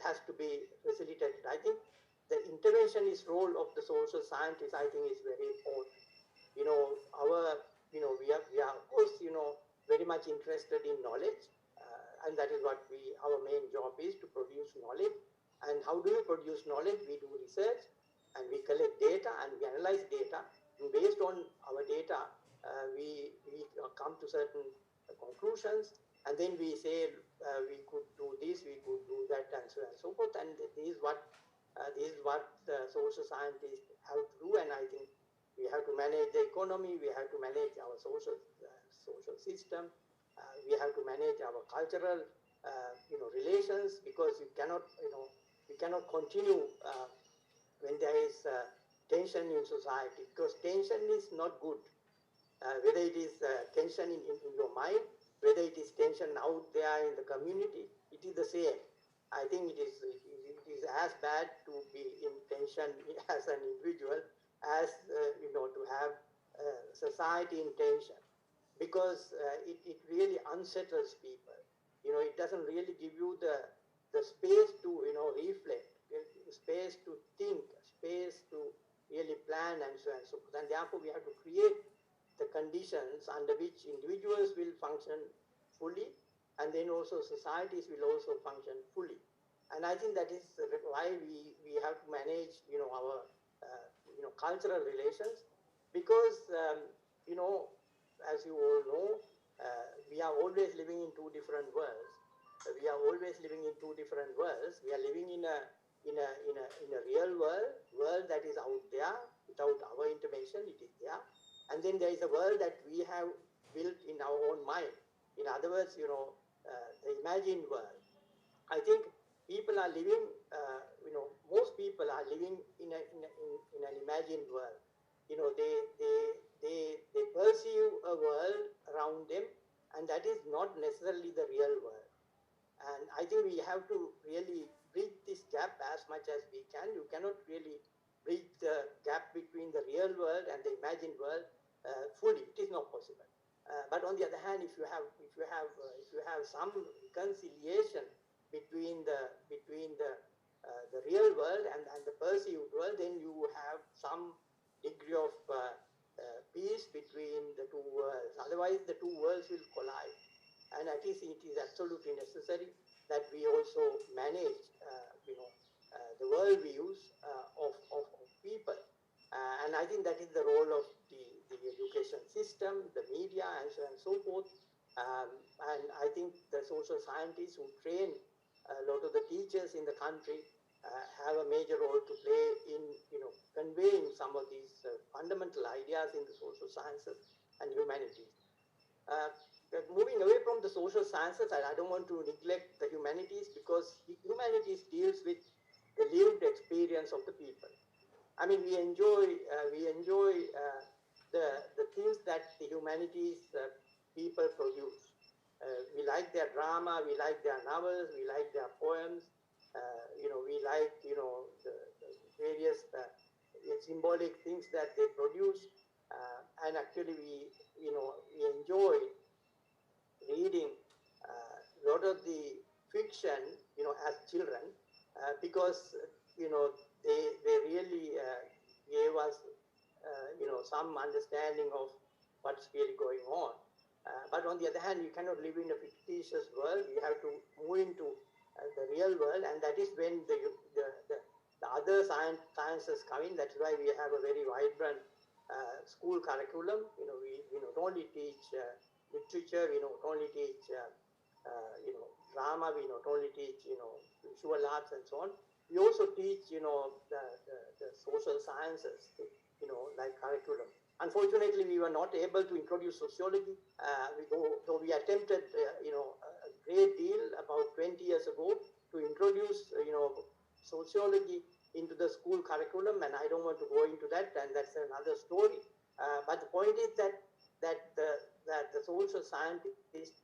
has to be facilitated. I think the interventionist role of the social scientists, I think, is very important. We are of course, very much interested in knowledge, and that is what our main job is, to produce knowledge. And how do we produce knowledge? We do research, and we collect data, and we analyze data. And based on our data, we come to certain conclusions, and then we say we could do this, we could do that, and so on and so forth. And this is what the social scientists have to do. And I think we have to manage the economy, we have to manage our social system, we have to manage our cultural relations, because we cannot continue when there is tension in society, because tension is not good. Whether it is tension in your mind, whether it is tension out there in the community, it is the same. I think it is as bad to be in tension as an individual as to have society in tension, because it really unsettles people. It doesn't really give you the space to reflect, space to think, space to really plan, and so on and so forth. And therefore, we have to create the conditions under which individuals will function fully, and then also societies will also function fully. And I think that is why we have to manage our cultural relations, because as you all know, we are always living in two different worlds. We are always living in two different worlds. We are living in a real world that is out there without our intervention. It is there. And then there is a world that we have built in our own mind. In other words, the imagined world. I think people are living, most people are living in an imagined world. They perceive a world around them, and that is not necessarily the real world. And I think we have to really bridge this gap as much as we can. You cannot really bridge the gap between the real world and the imagined world fully. It is not possible. But on the other hand, if you have some reconciliation between the real world and the perceived world, then you have some degree of peace between the two worlds. Otherwise, the two worlds will collide. And it is absolutely necessary that we also manage, the world views of people. And I think that is the role of the the education system, the media, and so on and so forth. And I think the social scientists who train a lot of the teachers in the country have a major role to play in, conveying some of these fundamental ideas in the social sciences and humanities. Moving away from the social sciences, I don't want to neglect the humanities, because the humanities deals with the lived experience of the people. I mean, we enjoy the things that the humanities people produce. We like their drama, we like their novels, we like their poems. We like the various symbolic things that they produce, and actually we enjoy reading a lot of the fiction, as children, because they really gave us some understanding of what's really going on. But on the other hand, you cannot live in a fictitious world. We have to move into the real world, and that is when the other sciences come in. That's why we have a very vibrant school curriculum. We not only teach literature, we not only teach drama, we not only teach visual arts and so on. We also teach the social sciences, like curriculum. Unfortunately, we were not able to introduce sociology. Though we attempted a great deal about 20 years ago to introduce sociology into the school curriculum, and I don't want to go into that, and that's another story. But the point is that the social scientists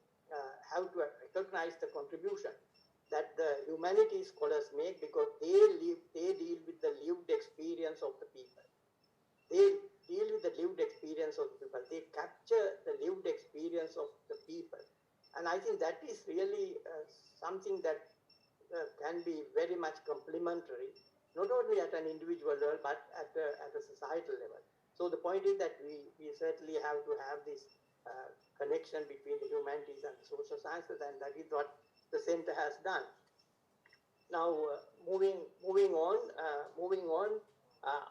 have to recognize the contribution that the humanities scholars make, because they deal with the lived experience of the people. They deal with the lived experience of the people. They capture the lived experience of the people. And I think that is really something that can be very much complementary, not only at an individual level, but at a societal level. So the point is that we certainly have to have this connection between the humanities and the social sciences, and that is what the center has done. Now, moving on,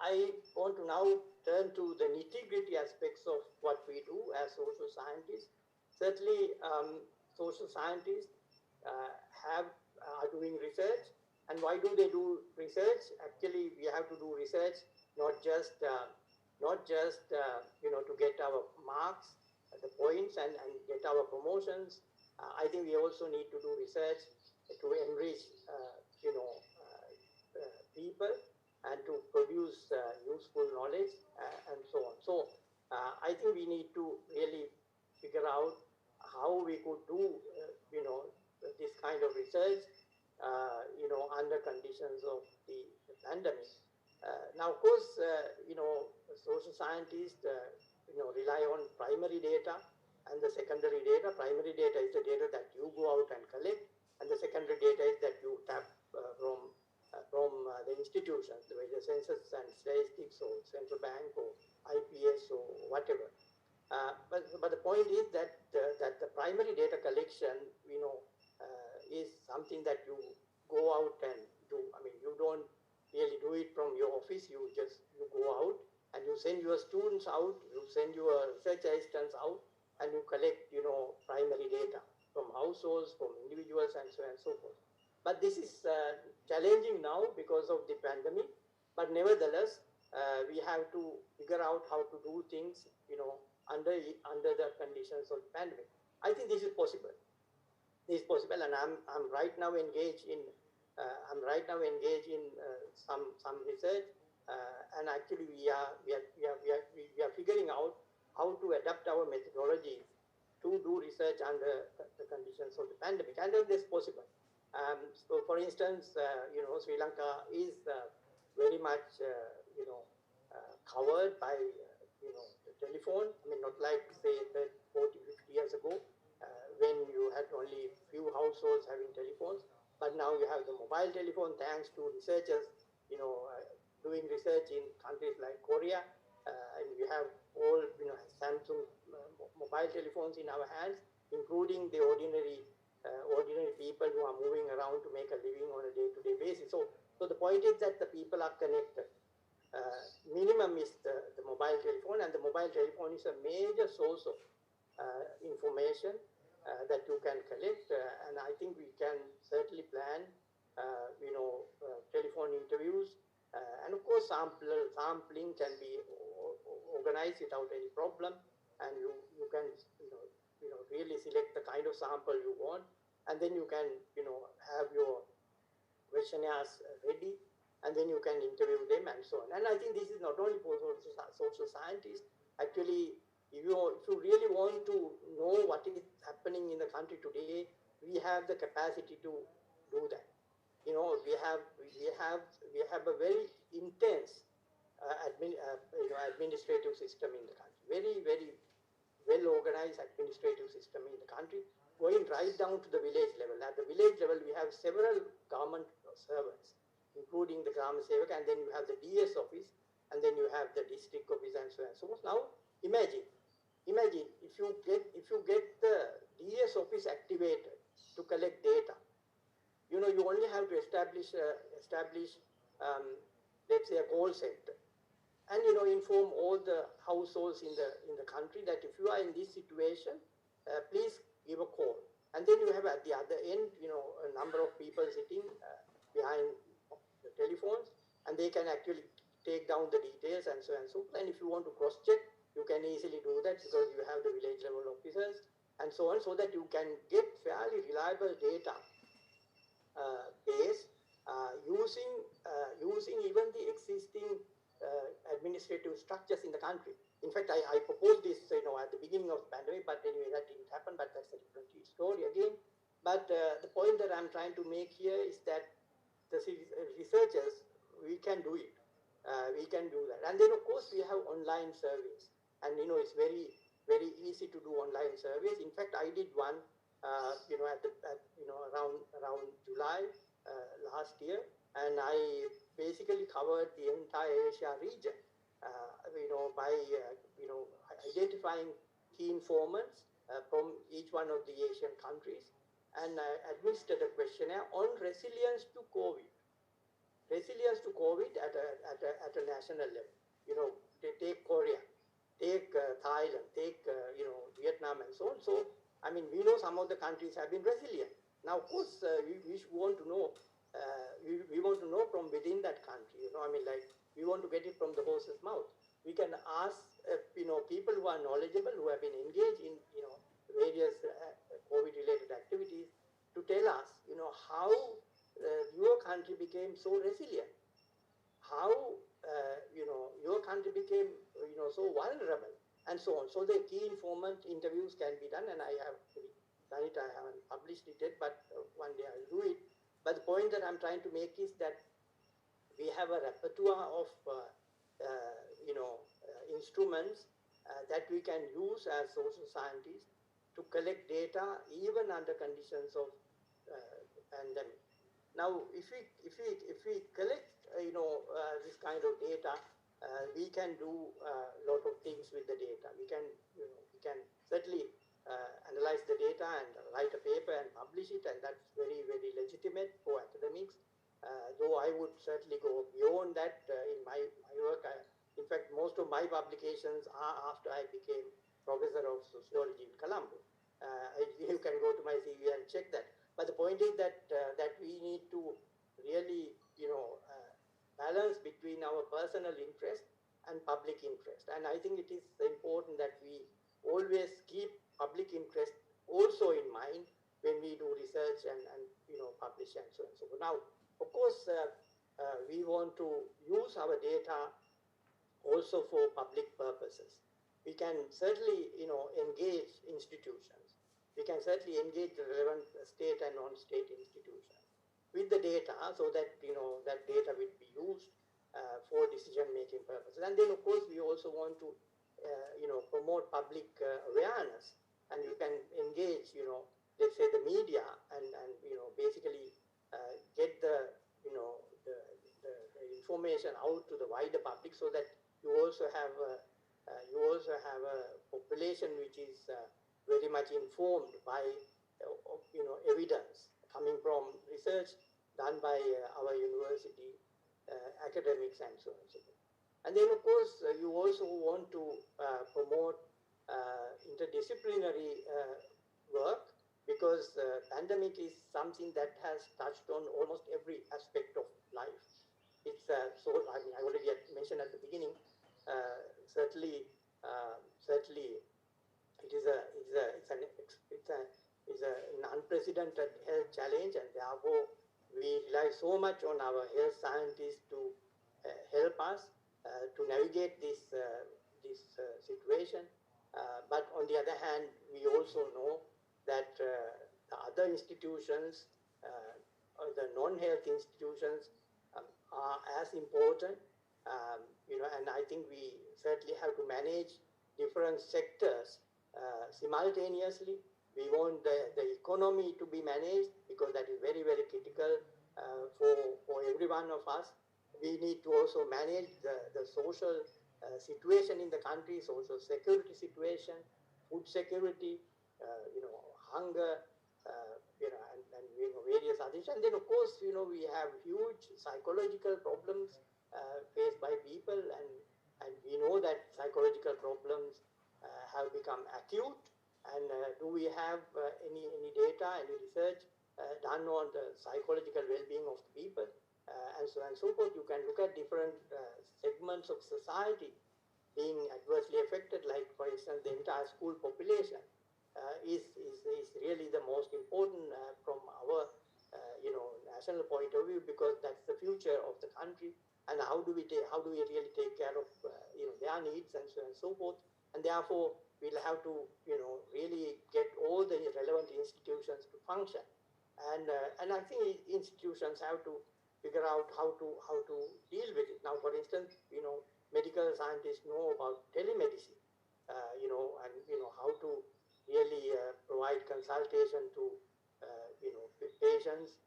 I want to now turn to the nitty-gritty aspects of what we do as social scientists. Certainly, social scientists are doing research, and why do they do research? Actually, we have to do research not just to get our marks, the points, and get our promotions. I think we also need to do research to enrich people and to produce useful knowledge and so on. So I think we need to really figure out how we could do this kind of research under conditions of the pandemic. Now, of course, social scientists rely on primary data and the secondary data. Primary data is the data that you go out and collect, and the secondary data is that you tap from the institutions, whether census and statistics or central bank or IPS or whatever. But the point is that the primary data collection, is something that you go out and do. I mean, you don't really do it from your office. You go out and you send your students out. You send your research assistants out, and you collect primary data from households, from individuals, and so on and so forth. But this is challenging now because of the pandemic. But nevertheless, we have to figure out how to do things, under the conditions of the pandemic. I think this is possible. This is possible, and I'm right now engaged in some research, and actually we are figuring out how to adapt our methodology to do research under the conditions of the pandemic, and it is possible. So, for instance, Sri Lanka is very much covered by the telephone. I mean, not like say 40, 50 years ago, when you had only few households having telephones, but now you have the mobile telephone, thanks to researchers, doing research in countries like Korea, and we have all, Samsung mobile telephones in our hands, including the ordinary people who are moving around to make a living on a day-to-day basis. So the point is that the people are connected. minimum is the mobile telephone, and the mobile telephone is a major source of information that you can collect, and I think we can certainly plan, telephone interviews, and of course sampling can be organized without any problem, and you can really select the kind of sample you want, and then you can have your questionnaires ready, and then you can interview them and so on. And I think this is not only for social scientists. Actually, if you really want to know what is happening in the country today, we have the capacity to do that. We have a very intense administrative system in the country. Very, very well-organized administrative system in the country, going right down to the village level. At the village level, we have several government servants, including the Grama Sevak, and then you have the DS office, and then you have the district office, and so on and so forth. Now, imagine if you get the DS office activated to collect data. You only have to establish let's say a call center, and inform all the households in the country that if you are in this situation, please give a call. And then you have at the other end a number of people sitting behind the telephones, and they can actually take down the details and so on and so forth. And if you want to cross check, you can easily do that because you have the village level officers and so on, so that you can get fairly reliable data base using even the existing administrative structures in the country. In fact, I proposed this at the beginning of the pandemic, but anyway, that didn't happen, but that's a different story again. But the point that I'm trying to make here is that the researchers, we can do it. We can do that. And then, of course, we have online surveys. And, it's very, very easy to do online surveys. In fact, I did one, around July last year, and I basically covered the entire Asia region, by identifying key informants from each one of the Asian countries, and administered a questionnaire on resilience to COVID. Resilience to COVID at a national level. They take Korea, take Thailand, take Vietnam, and so on. So, I mean, we know some of the countries have been resilient. Now, of course, we want to know. We want to know from within that country. We want to get it from the horse's mouth. We can ask, people who are knowledgeable, who have been engaged in, various COVID-related activities, to tell us, how your country became so resilient, how your country became so vulnerable, and so on. So the key informant interviews can be done, and I have done it. I haven't published it yet, but one day I'll do it. But the point that I'm trying to make is that we have a repertoire of instruments that we can use as social scientists to collect data even under conditions of pandemic. Now, if we collect this kind of data, we can do a lot of things with the data. We can certainly analyze the data and write a paper and publish it, and that's very, very legitimate for academics. Though I would certainly go beyond that in my work. In fact, most of my publications are after I became professor of sociology in Colombo. You can go to my CV and check that. But the point is that we need to really, balance between our personal interest and public interest. And I think it is important that we always keep public interest also in mind when we do research and publish and so on and so forth. Now, of course, we want to use our data also for public purposes. We can certainly, engage institutions. We can certainly engage the relevant state and non-state institutions with the data, so that that data will be used for decision-making purposes. And then, of course, we also want to promote public awareness, and you can engage let's say the media, and basically get the information out to the wider public, so that you also have a population which is very much informed by evidence coming from research done by our university academics and so on and so forth. And then, of course, you also want to promote interdisciplinary work, because pandemic is something that has touched on almost every aspect of life. It's I mean, I already had mentioned at the beginning, certainly, certainly it's an unprecedented health challenge, and therefore we rely so much on our health scientists to help us to navigate this situation. But on the other hand, we also know that the other institutions, or the non-health institutions, are as important. And I think we certainly have to manage different sectors simultaneously. We want the economy to be managed, because that is very, very critical for every one of us. We need to also manage the social situation in the country, social security situation, food security, hunger, and various others. And then, of course, we have huge psychological problems faced by people, and we know that psychological problems have become acute. And do we have any data, any research done on the psychological well-being of the people, and so on and so forth? You can look at different segments of society being adversely affected, like, for instance, the entire school population is really the most important from our national point of view, because that's the future of the country. And how do we really take care of their needs, and so on and so forth? And therefore we'll have to really get all the relevant institutions to function. And I think institutions have to figure out how to deal with it. Now, for instance, medical scientists know about telemedicine, and how to really provide consultation to patients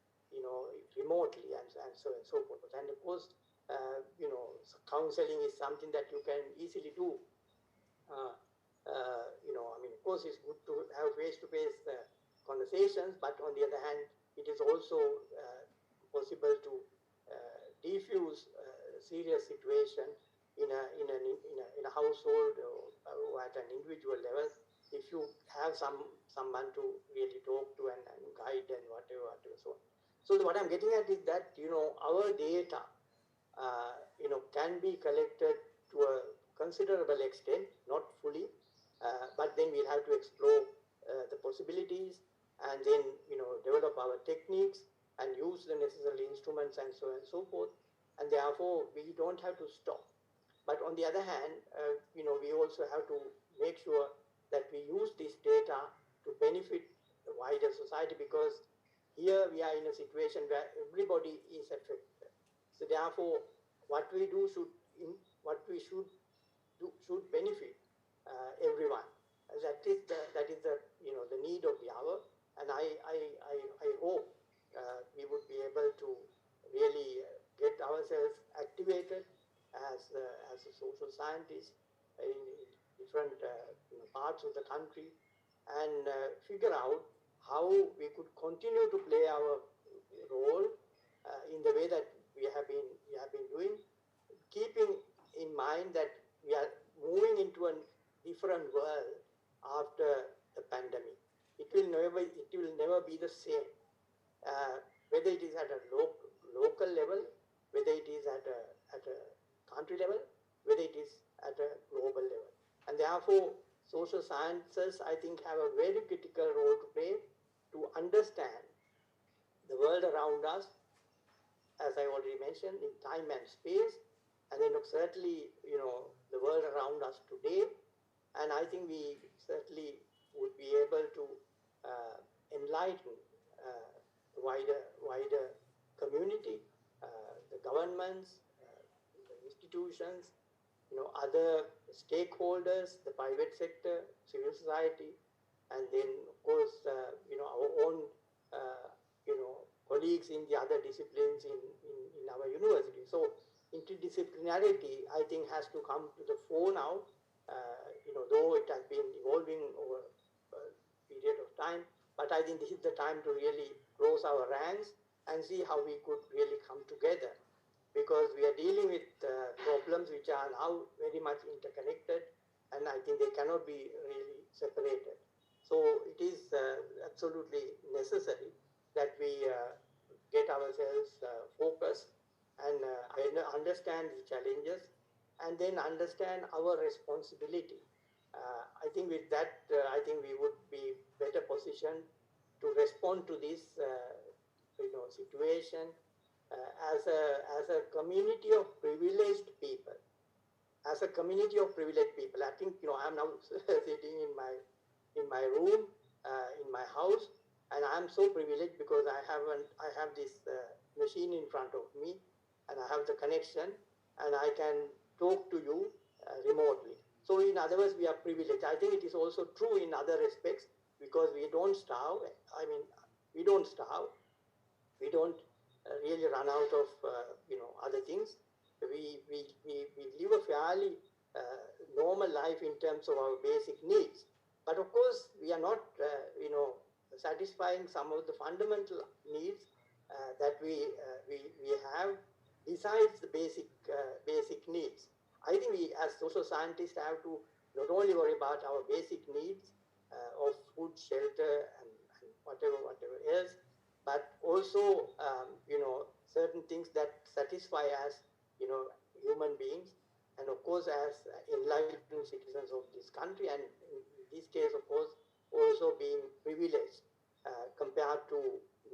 remotely, and so on and so forth. And of course, counseling is something that you can easily do. I mean, of course, it's good to have face-to-face conversations, but on the other hand, it is also possible to defuse serious situation in a household, or at an individual level, if you have someone to really talk to, and guide, and whatever. So what I'm getting at is that our data can be collected to a considerable extent, not fully, but then we'll have to explore the possibilities, and then develop our techniques and use the necessary instruments, and so on and so forth. And therefore we don't have to stop. But on the other hand, we also have to make sure that we use this data to benefit the wider society, because here we are in a situation where everybody is affected. So therefore, what we do should benefit everyone. That is the need of the hour. And I hope we would be able to really get ourselves activated as a social scientist in different parts of the country, and figure out how we could continue to play our role in the way that we have been doing, keeping in mind that we are moving into a different world after the pandemic. It will never be the same, whether it is at a local level, whether it is at a country level, whether it is at a global level. And therefore, social sciences, I think, have a very critical role to play to understand the world around us, as I already mentioned, in time and space, and then certainly, the world around us today. And I think we certainly would be able to enlighten the wider community, the governments, the institutions, other stakeholders, the private sector, civil society, and then, of course, our own, colleagues in the other disciplines in our university. So interdisciplinarity, I think, has to come to the fore now, though it has been evolving over a period of time. But I think this is the time to really close our ranks and see how we could really come together because we are dealing with problems which are now very much interconnected, and I think they cannot be really separated. So it is absolutely necessary that we get ourselves focused and understand the challenges, and then understand our responsibility. I think with that, I think we would be better positioned to respond to this situation as a community of privileged people. As a community of privileged people, I think I'm now sitting in my room, in my house, and I'm so privileged because I have this machine in front of me, and I have the connection, and I can talk to you remotely. So in other words, we are privileged. I think it is also true in other respects, because we don't starve. I mean, we don't starve. We don't really run out of other things. We live a fairly normal life in terms of our basic needs. But of course, we are not satisfying some of the fundamental needs that we have besides the basic needs. I think we as social scientists have to not only worry about our basic needs of food, shelter, and whatever else, but also certain things that satisfy us, human beings, and of course as enlightened citizens of this country, and in this case, of course, also being privileged compared to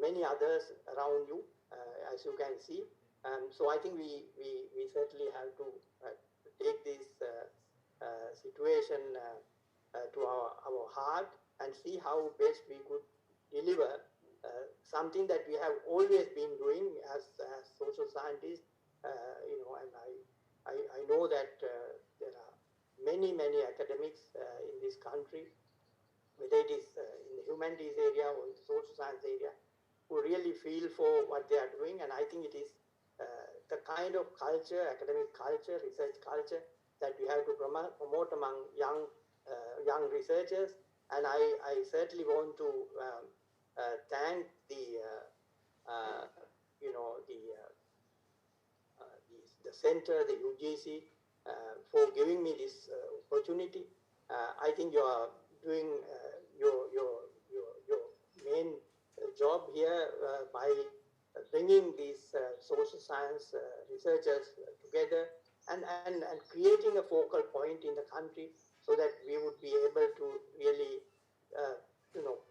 many others around you, as you can see. So I think we certainly have to take this situation to our heart, and see how best we could deliver something that we have always been doing as social scientists, and I know that there are many academics in this country, whether it is in the humanities area or in the social science area, who really feel for what they are doing. And I think it is the kind of culture, academic culture, research culture, that we have to promote among young researchers. And I certainly want to thank the the center, the UGC, for giving me this opportunity. I think you are doing your main job here by bringing these social science researchers together, and creating a focal point in the country, so that we would be able to really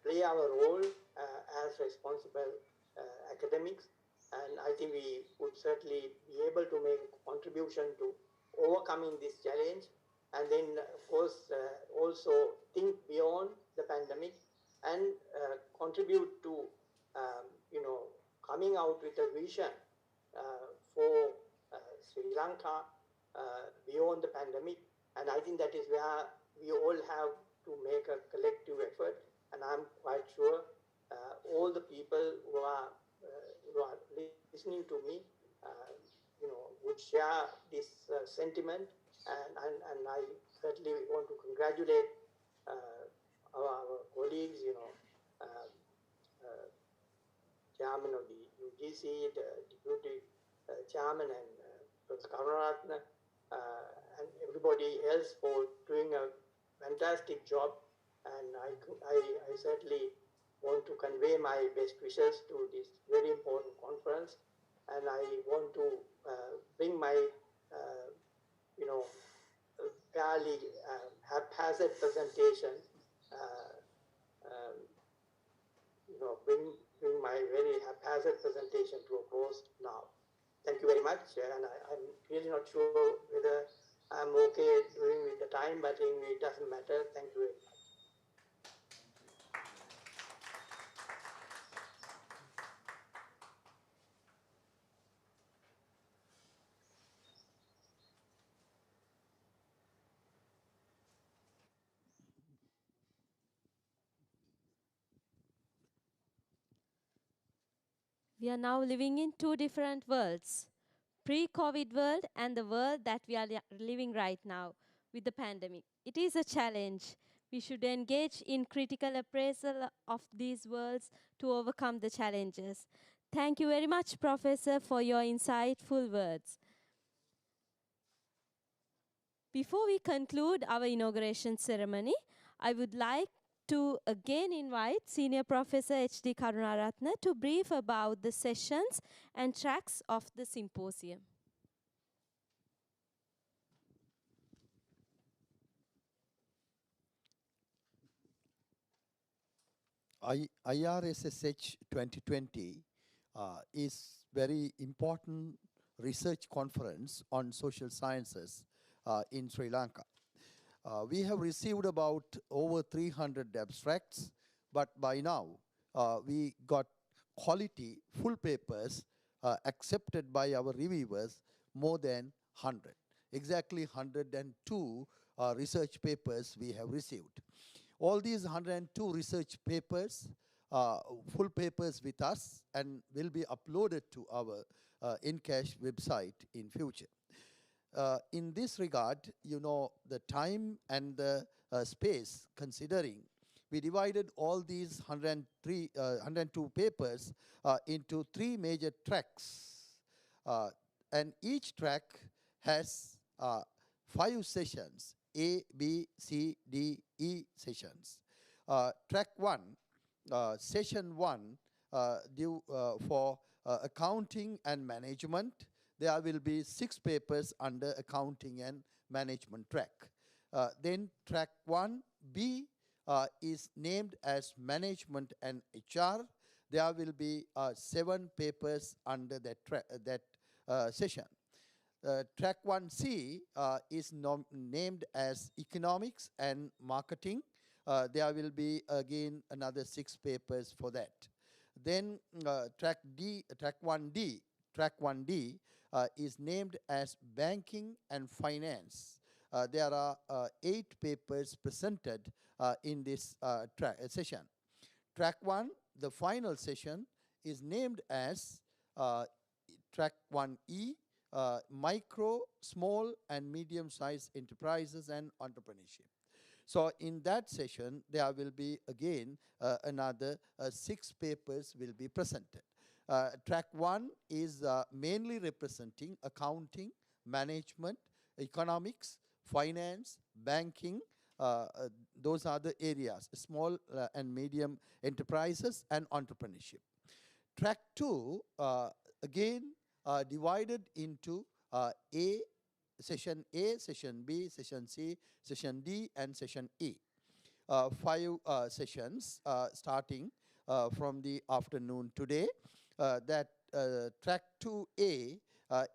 play our role as responsible academics. And I think we would certainly be able to make a contribution to overcoming this challenge, and then of course also think beyond the pandemic, and contribute to coming out with a vision for Sri Lanka beyond the pandemic. And I think that is where we all have to make a collective effort, and I'm quite sure all the people who are listening to me, would share this sentiment, and I certainly want to congratulate our colleagues, uh, uh, chairman of the UGC, the deputy chairman, and Professor Karunaratne, and everybody else for doing a fantastic job. And I certainly want to convey my best wishes to this very important conference. And I want to bring my, fairly haphazard presentation, uh, um, bring my very haphazard presentation to a close now. Thank you very much. And I'm really not sure whether I'm okay doing with the time, but anyway, it doesn't matter. Thank you very much. We are now living in two different worlds, pre-COVID world and the world that we are living right now with the pandemic. It is a challenge. We should engage in critical appraisal of these worlds to overcome the challenges. Thank you very much, Professor, for your insightful words. Before we conclude our inauguration ceremony, I would like to again invite Senior Professor H.D. Karunaratne to brief about the sessions and tracks of the symposium. IRSSH 2020 is very important research conference on social sciences in Sri Lanka. We have received about over 300 abstracts, but by now we got quality full papers accepted by our reviewers more than 100. Exactly 102 research papers we have received. All these 102 research papers, full papers with us, and will be uploaded to our InCash website in future. In this regard, you know, the time and the space considering, we divided all these 102 papers into 3 major tracks. And each track has 5 sessions, A, B, C, D, E sessions. Track 1, session 1, due for accounting and management. There will be 6 papers under accounting and management track. Then track 1B is named as management and HR. There will be 7 papers under that session. Track 1C is named as economics and marketing. There will be again another 6 papers for that. Then track 1D is named as banking and finance. There are 8 papers presented in this session. Track 1, the final session, is named as track 1E, micro, small, and medium-sized enterprises and entrepreneurship. So in that session, there will be again another 6 papers will be presented. Track 1 is mainly representing accounting, management, economics, finance, banking. Those are the areas, small and medium enterprises and entrepreneurship. Track 2, again, divided into session A, session B, session C, session D, and session E. 5 sessions starting from the afternoon today. That track 2A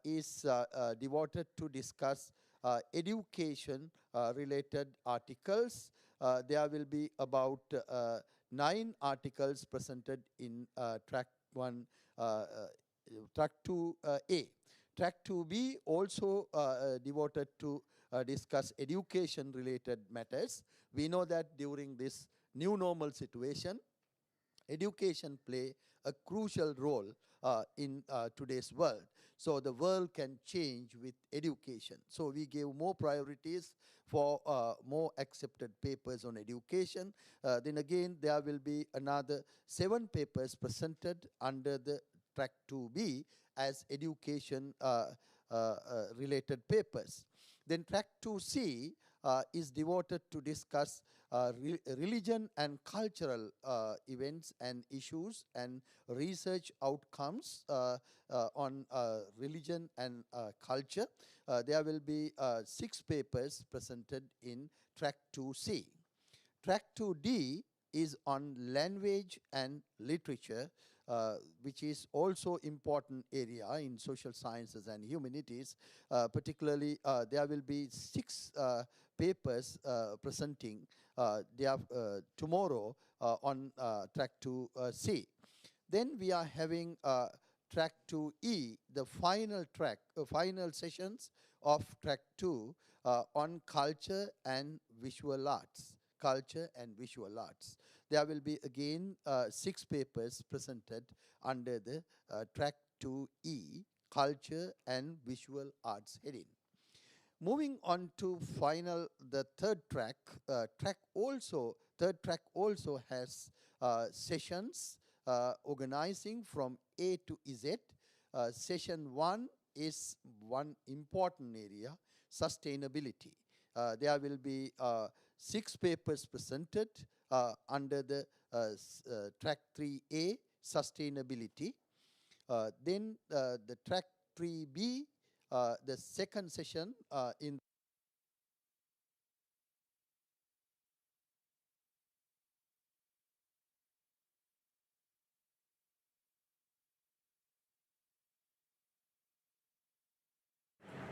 is devoted to discuss education related articles. There will be about 9 articles presented in track 1, track 2A. Track 2B also devoted to discuss education related matters. We know that during this new normal situation, education play a crucial role in today's world. So the world can change with education. So we gave more priorities for more accepted papers on education. Then again, there will be another 7 papers presented under the track 2B as education related papers. Then track 2C is devoted to discuss religion and cultural events and issues and research outcomes on religion and culture. There will be 6 papers presented in track 2C. Track 2D is on language and literature, which is also important area in social sciences and humanities. Particularly, there will be 6 papers presenting tomorrow on track 2C. Then we are having track 2E, the final sessions of track 2 on culture and visual arts. There will be again 6 papers presented under the track 2E, culture and visual arts heading. Moving on to the third track. Third track also has sessions organizing from A to Z. Session 1 is one important area, sustainability. There will be 6 papers presented under the track 3A, sustainability. Then the track 3B, the second session in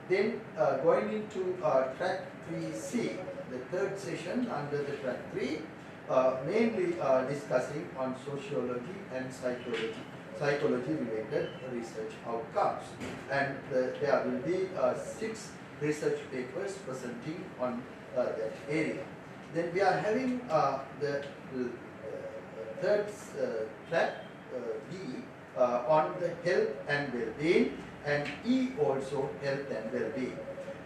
Then going into track 3C, the third session under the track 3, mainly discussing on sociology and psychology related research outcomes. And there will be 6 research papers presenting on that area. Then we are having the third track B on the health and well-being, and E also health and well-being.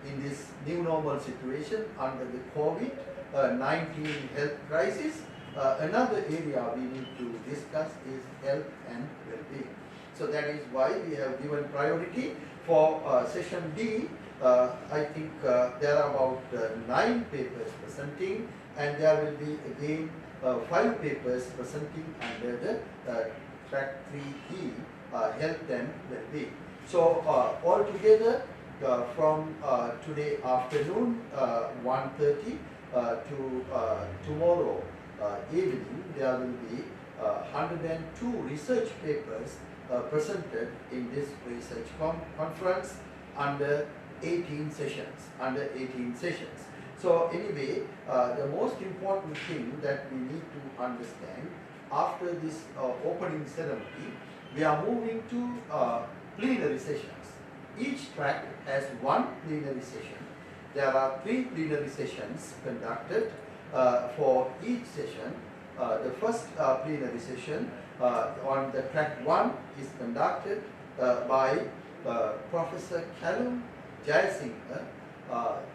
In this new normal situation under the COVID-19 health crisis, another area we need to discuss is health and well-being. So that is why we have given priority for session D. I think there are about 9 papers presenting, and there will be again 5 papers presenting under the track 3E, health and well-being. So altogether, from today afternoon 1:30 to tomorrow evening, there will be 102 research papers presented in this research conference under 18 sessions. So anyway, the most important thing that we need to understand after this opening ceremony, we are moving to plenary sessions. Each track has 1 plenary session. There are 3 plenary sessions conducted for each session. The first plenary session on the track 1 is conducted by Professor Callum Jayasinghe,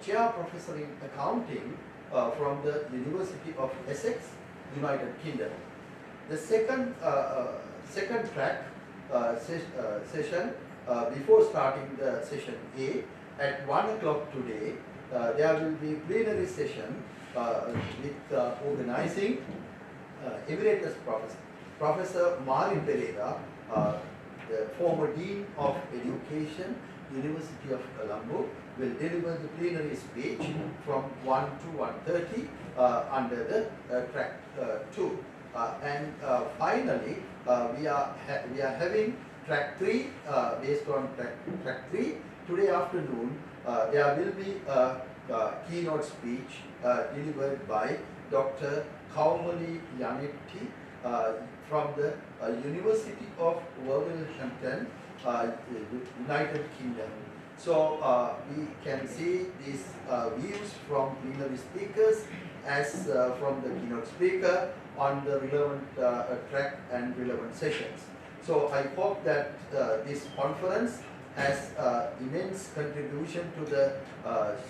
Chair Professor in Accounting from the University of Essex, United Kingdom. The second track session, before starting the session A, at 1 o'clock today, there will be plenary session with organizing Emeritus Professor Marin Pereira, the former Dean of Education, University of Colombo, will deliver the plenary speech from 1 to 1:30 under the track 2. And finally, we are having track 3 based on track 3. Today afternoon, there will be a keynote speech delivered by Dr. Kaumali Yanetti from the University of Wolverhampton, United Kingdom. So we can see these views from plenary speakers as from the keynote speaker on the relevant track and relevant sessions. So I hope that this conference has immense contribution to the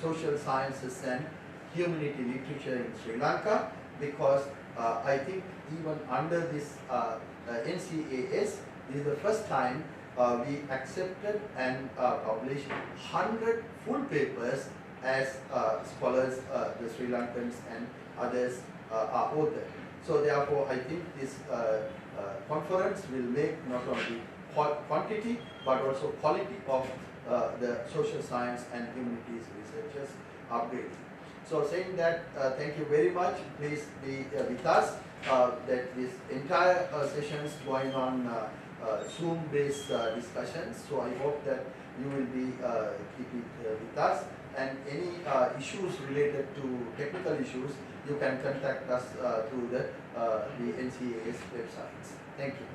social sciences and humanity literature in Sri Lanka, because I think even under this NCAS, this is the first time we accepted and published 100 full papers as scholars, the Sri Lankans and others are authored. So therefore, I think this conference will make not only quantity but also quality of the social science and humanities researchers upgrading. So saying that, thank you very much. Please be with us. That this entire session is going on Zoom-based discussions. So I hope that you will be keep it with us. And any issues related to technical issues, you can contact us through the NCAS websites. Thank you.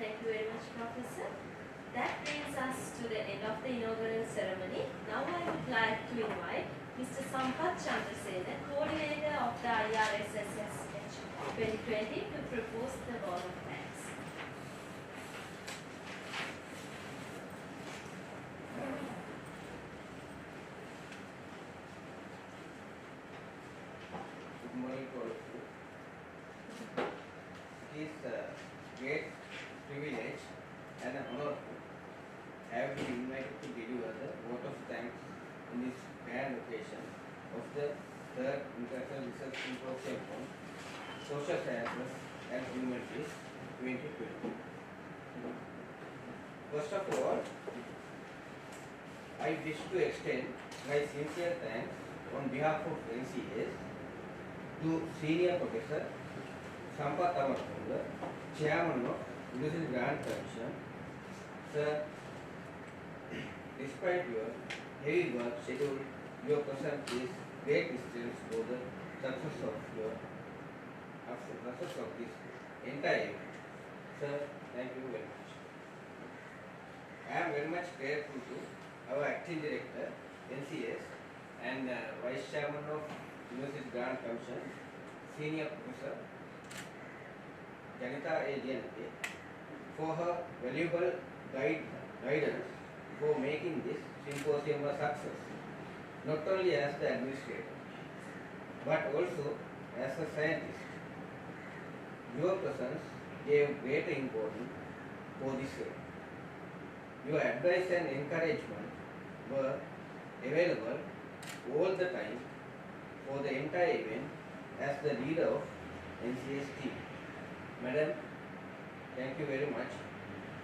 Thank you very much, Professor. That brings us to the end of the inaugural ceremony. Now I would like to invite Mr. Sampath Chandrasena, coordinator of the IRSSSH 2020, to propose the vote of thanks. great privilege and honor to have been invited to deliver the vote of thanks in this grand occasion of the third International Research Symposium on Social Sciences and Humanities 2020. First of all, I wish to extend my sincere thanks on behalf of NCS to Senior Professor Sampath Amartunga, Chairman of University Grant Commission. Sir, despite your heavy work schedule, your presence is great distance for the success of this entire event. Sir, thank you very much. I am very much grateful to our Acting Director, NCS, and Vice Chairman of University Grant Commission, Senior Professor Janita A. Janate, for her valuable guidance for making this symposium a success, not only as the administrator, but also as a scientist. Your presence gave great importance for this event. Your advice and encouragement were available all the time for the entire event as the leader of NCS team. Madam, thank you very much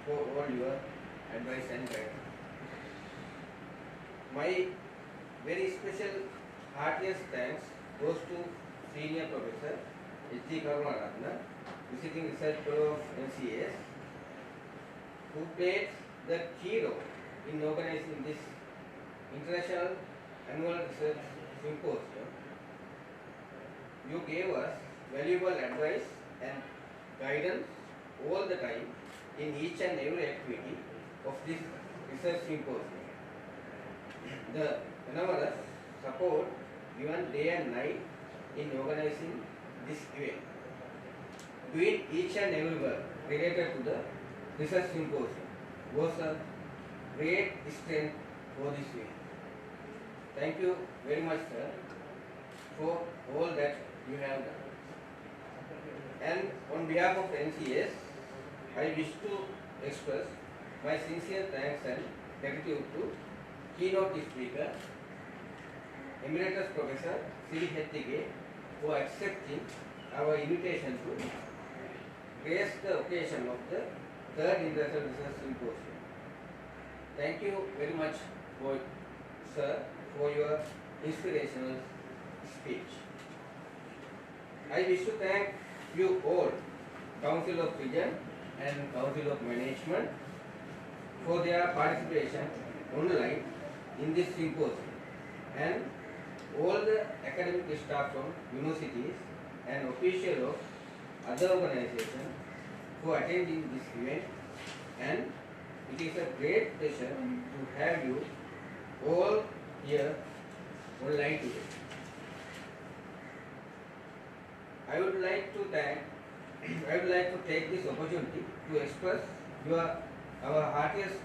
for all your advice and guidance. My very special heartiest thanks goes to Senior Professor H.G. Karunaratna, Visiting Research Fellow of NCS, who played the key role in organizing this International Annual Research Symposium. You gave us valuable advice and guidance all the time in each and every activity of this research symposium. The enormous support given day and night in organizing this event, doing each and every work related to the research symposium, was a great strength for this event. Thank you very much, sir, for all that you have done. And on behalf of NCS, I wish to express my sincere thanks and gratitude to keynote speaker, Emeritus Professor Sri Hettige, for accepting our invitation to grace the occasion of the third International Research Symposium. Thank you very much, sir, for your inspirational speech. I wish to thank you all, Council of Region and Council of Management, for their participation online in this symposium, and all the academic staff from universities and officials of other organizations for attending this event. And it is a great pleasure to have you all here online today. I would like to take this opportunity to express our heartiest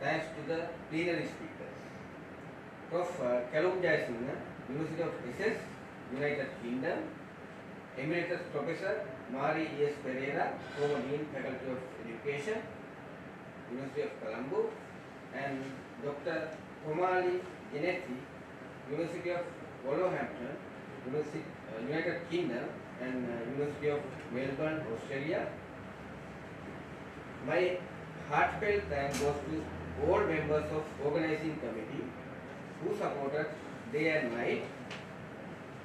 thanks to the plenary speakers. Prof. Kalum Jayasinghe, University of Essex, United Kingdom; Emeritus Professor Mari E.S. Pereira, former Dean, Faculty of Education, University of Colombo; and Dr. Komali Genetti, University of Wolverhampton, United Kingdom, and University of Melbourne, Australia. My heartfelt thanks goes to all members of organizing committee who supported day and night.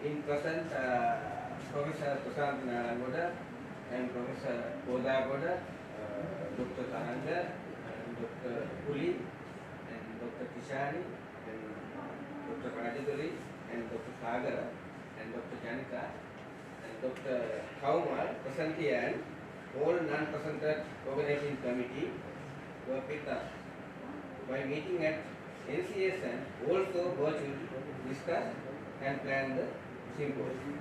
In present, Professor Prasant Narayangoda and Professor Kodagoda, Dr. Tananga, and Dr. Puli, and Dr. Kishani, and Dr. Rajaduri, and Dr. Sagara, and Dr. Janita, and Dr. Kaumal present here, and all non-presented organizing committee were with us by meeting at NCS and also virtually discuss and plan the symposium.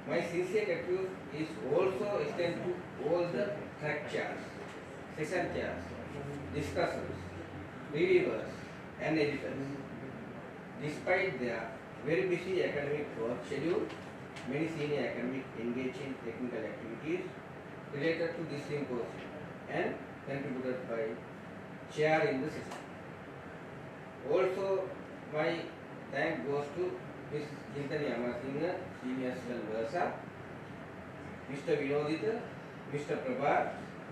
My sincere gratitude is also extended to all the track chairs, session chairs, discussants, reviewers, and editors. Despite their very busy academic work schedule, many senior academics engage in technical activities related to this symposium and contributed by chair in the session. Also, my thank goes to Ms. Jintani Amasinghe, Senior Assistant Versa, Mr. Vinodita, Mr. Prabhat,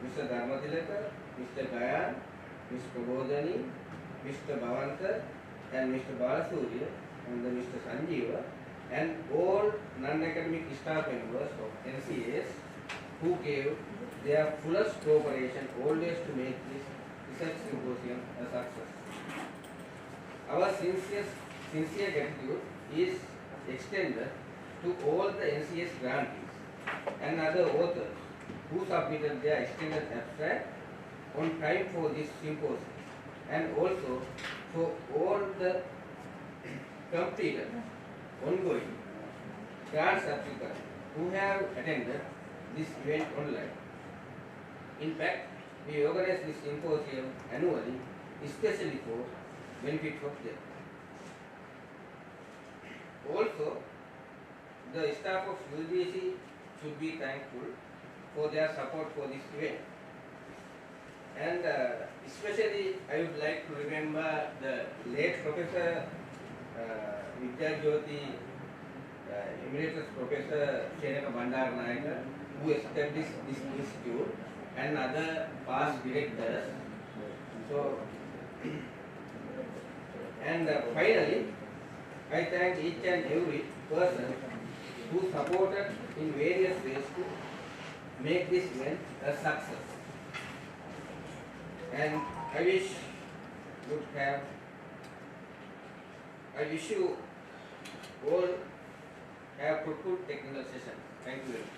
Mr. Dharmatilaka, Mr. Gayan, Ms. Prabodhani, Mr. Bhavanta, and Mr. Balasurya, and then Mr. Sanjeeva, and all non-academic staff members of NCS who gave their fullest cooperation always to make this research symposium a success. Our sincere gratitude is extended to all the NCS grantees and other authors who submitted their extended abstract on time for this symposium, and also for all the completed ongoing grants applicants who have attended this event online. In fact, we organize this symposium annually, especially for benefit of them. Also, the staff of UGC should be thankful for their support for this event. And especially, I would like to remember the late Professor Vidya Jyoti, Emeritus Professor Shenaka Bandaranayaka, who established this institute, and other past directors. So, and finally, I thank each and every person who supported in various ways to make this event a success. And I wish you all have fruitful technical session. Thank you very much.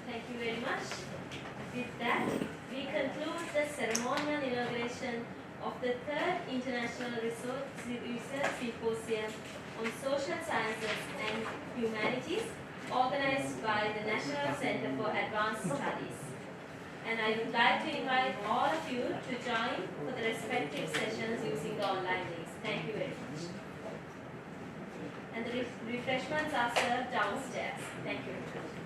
Thank you very much. With that, we conclude the ceremonial inauguration of the 3rd International Research Symposium on Social Sciences and Humanities, organized by the National Center for Advanced Studies. And I would like to invite all of you to join for the respective sessions using the online links. Thank you very much. And the refreshments are served downstairs. Thank you very much.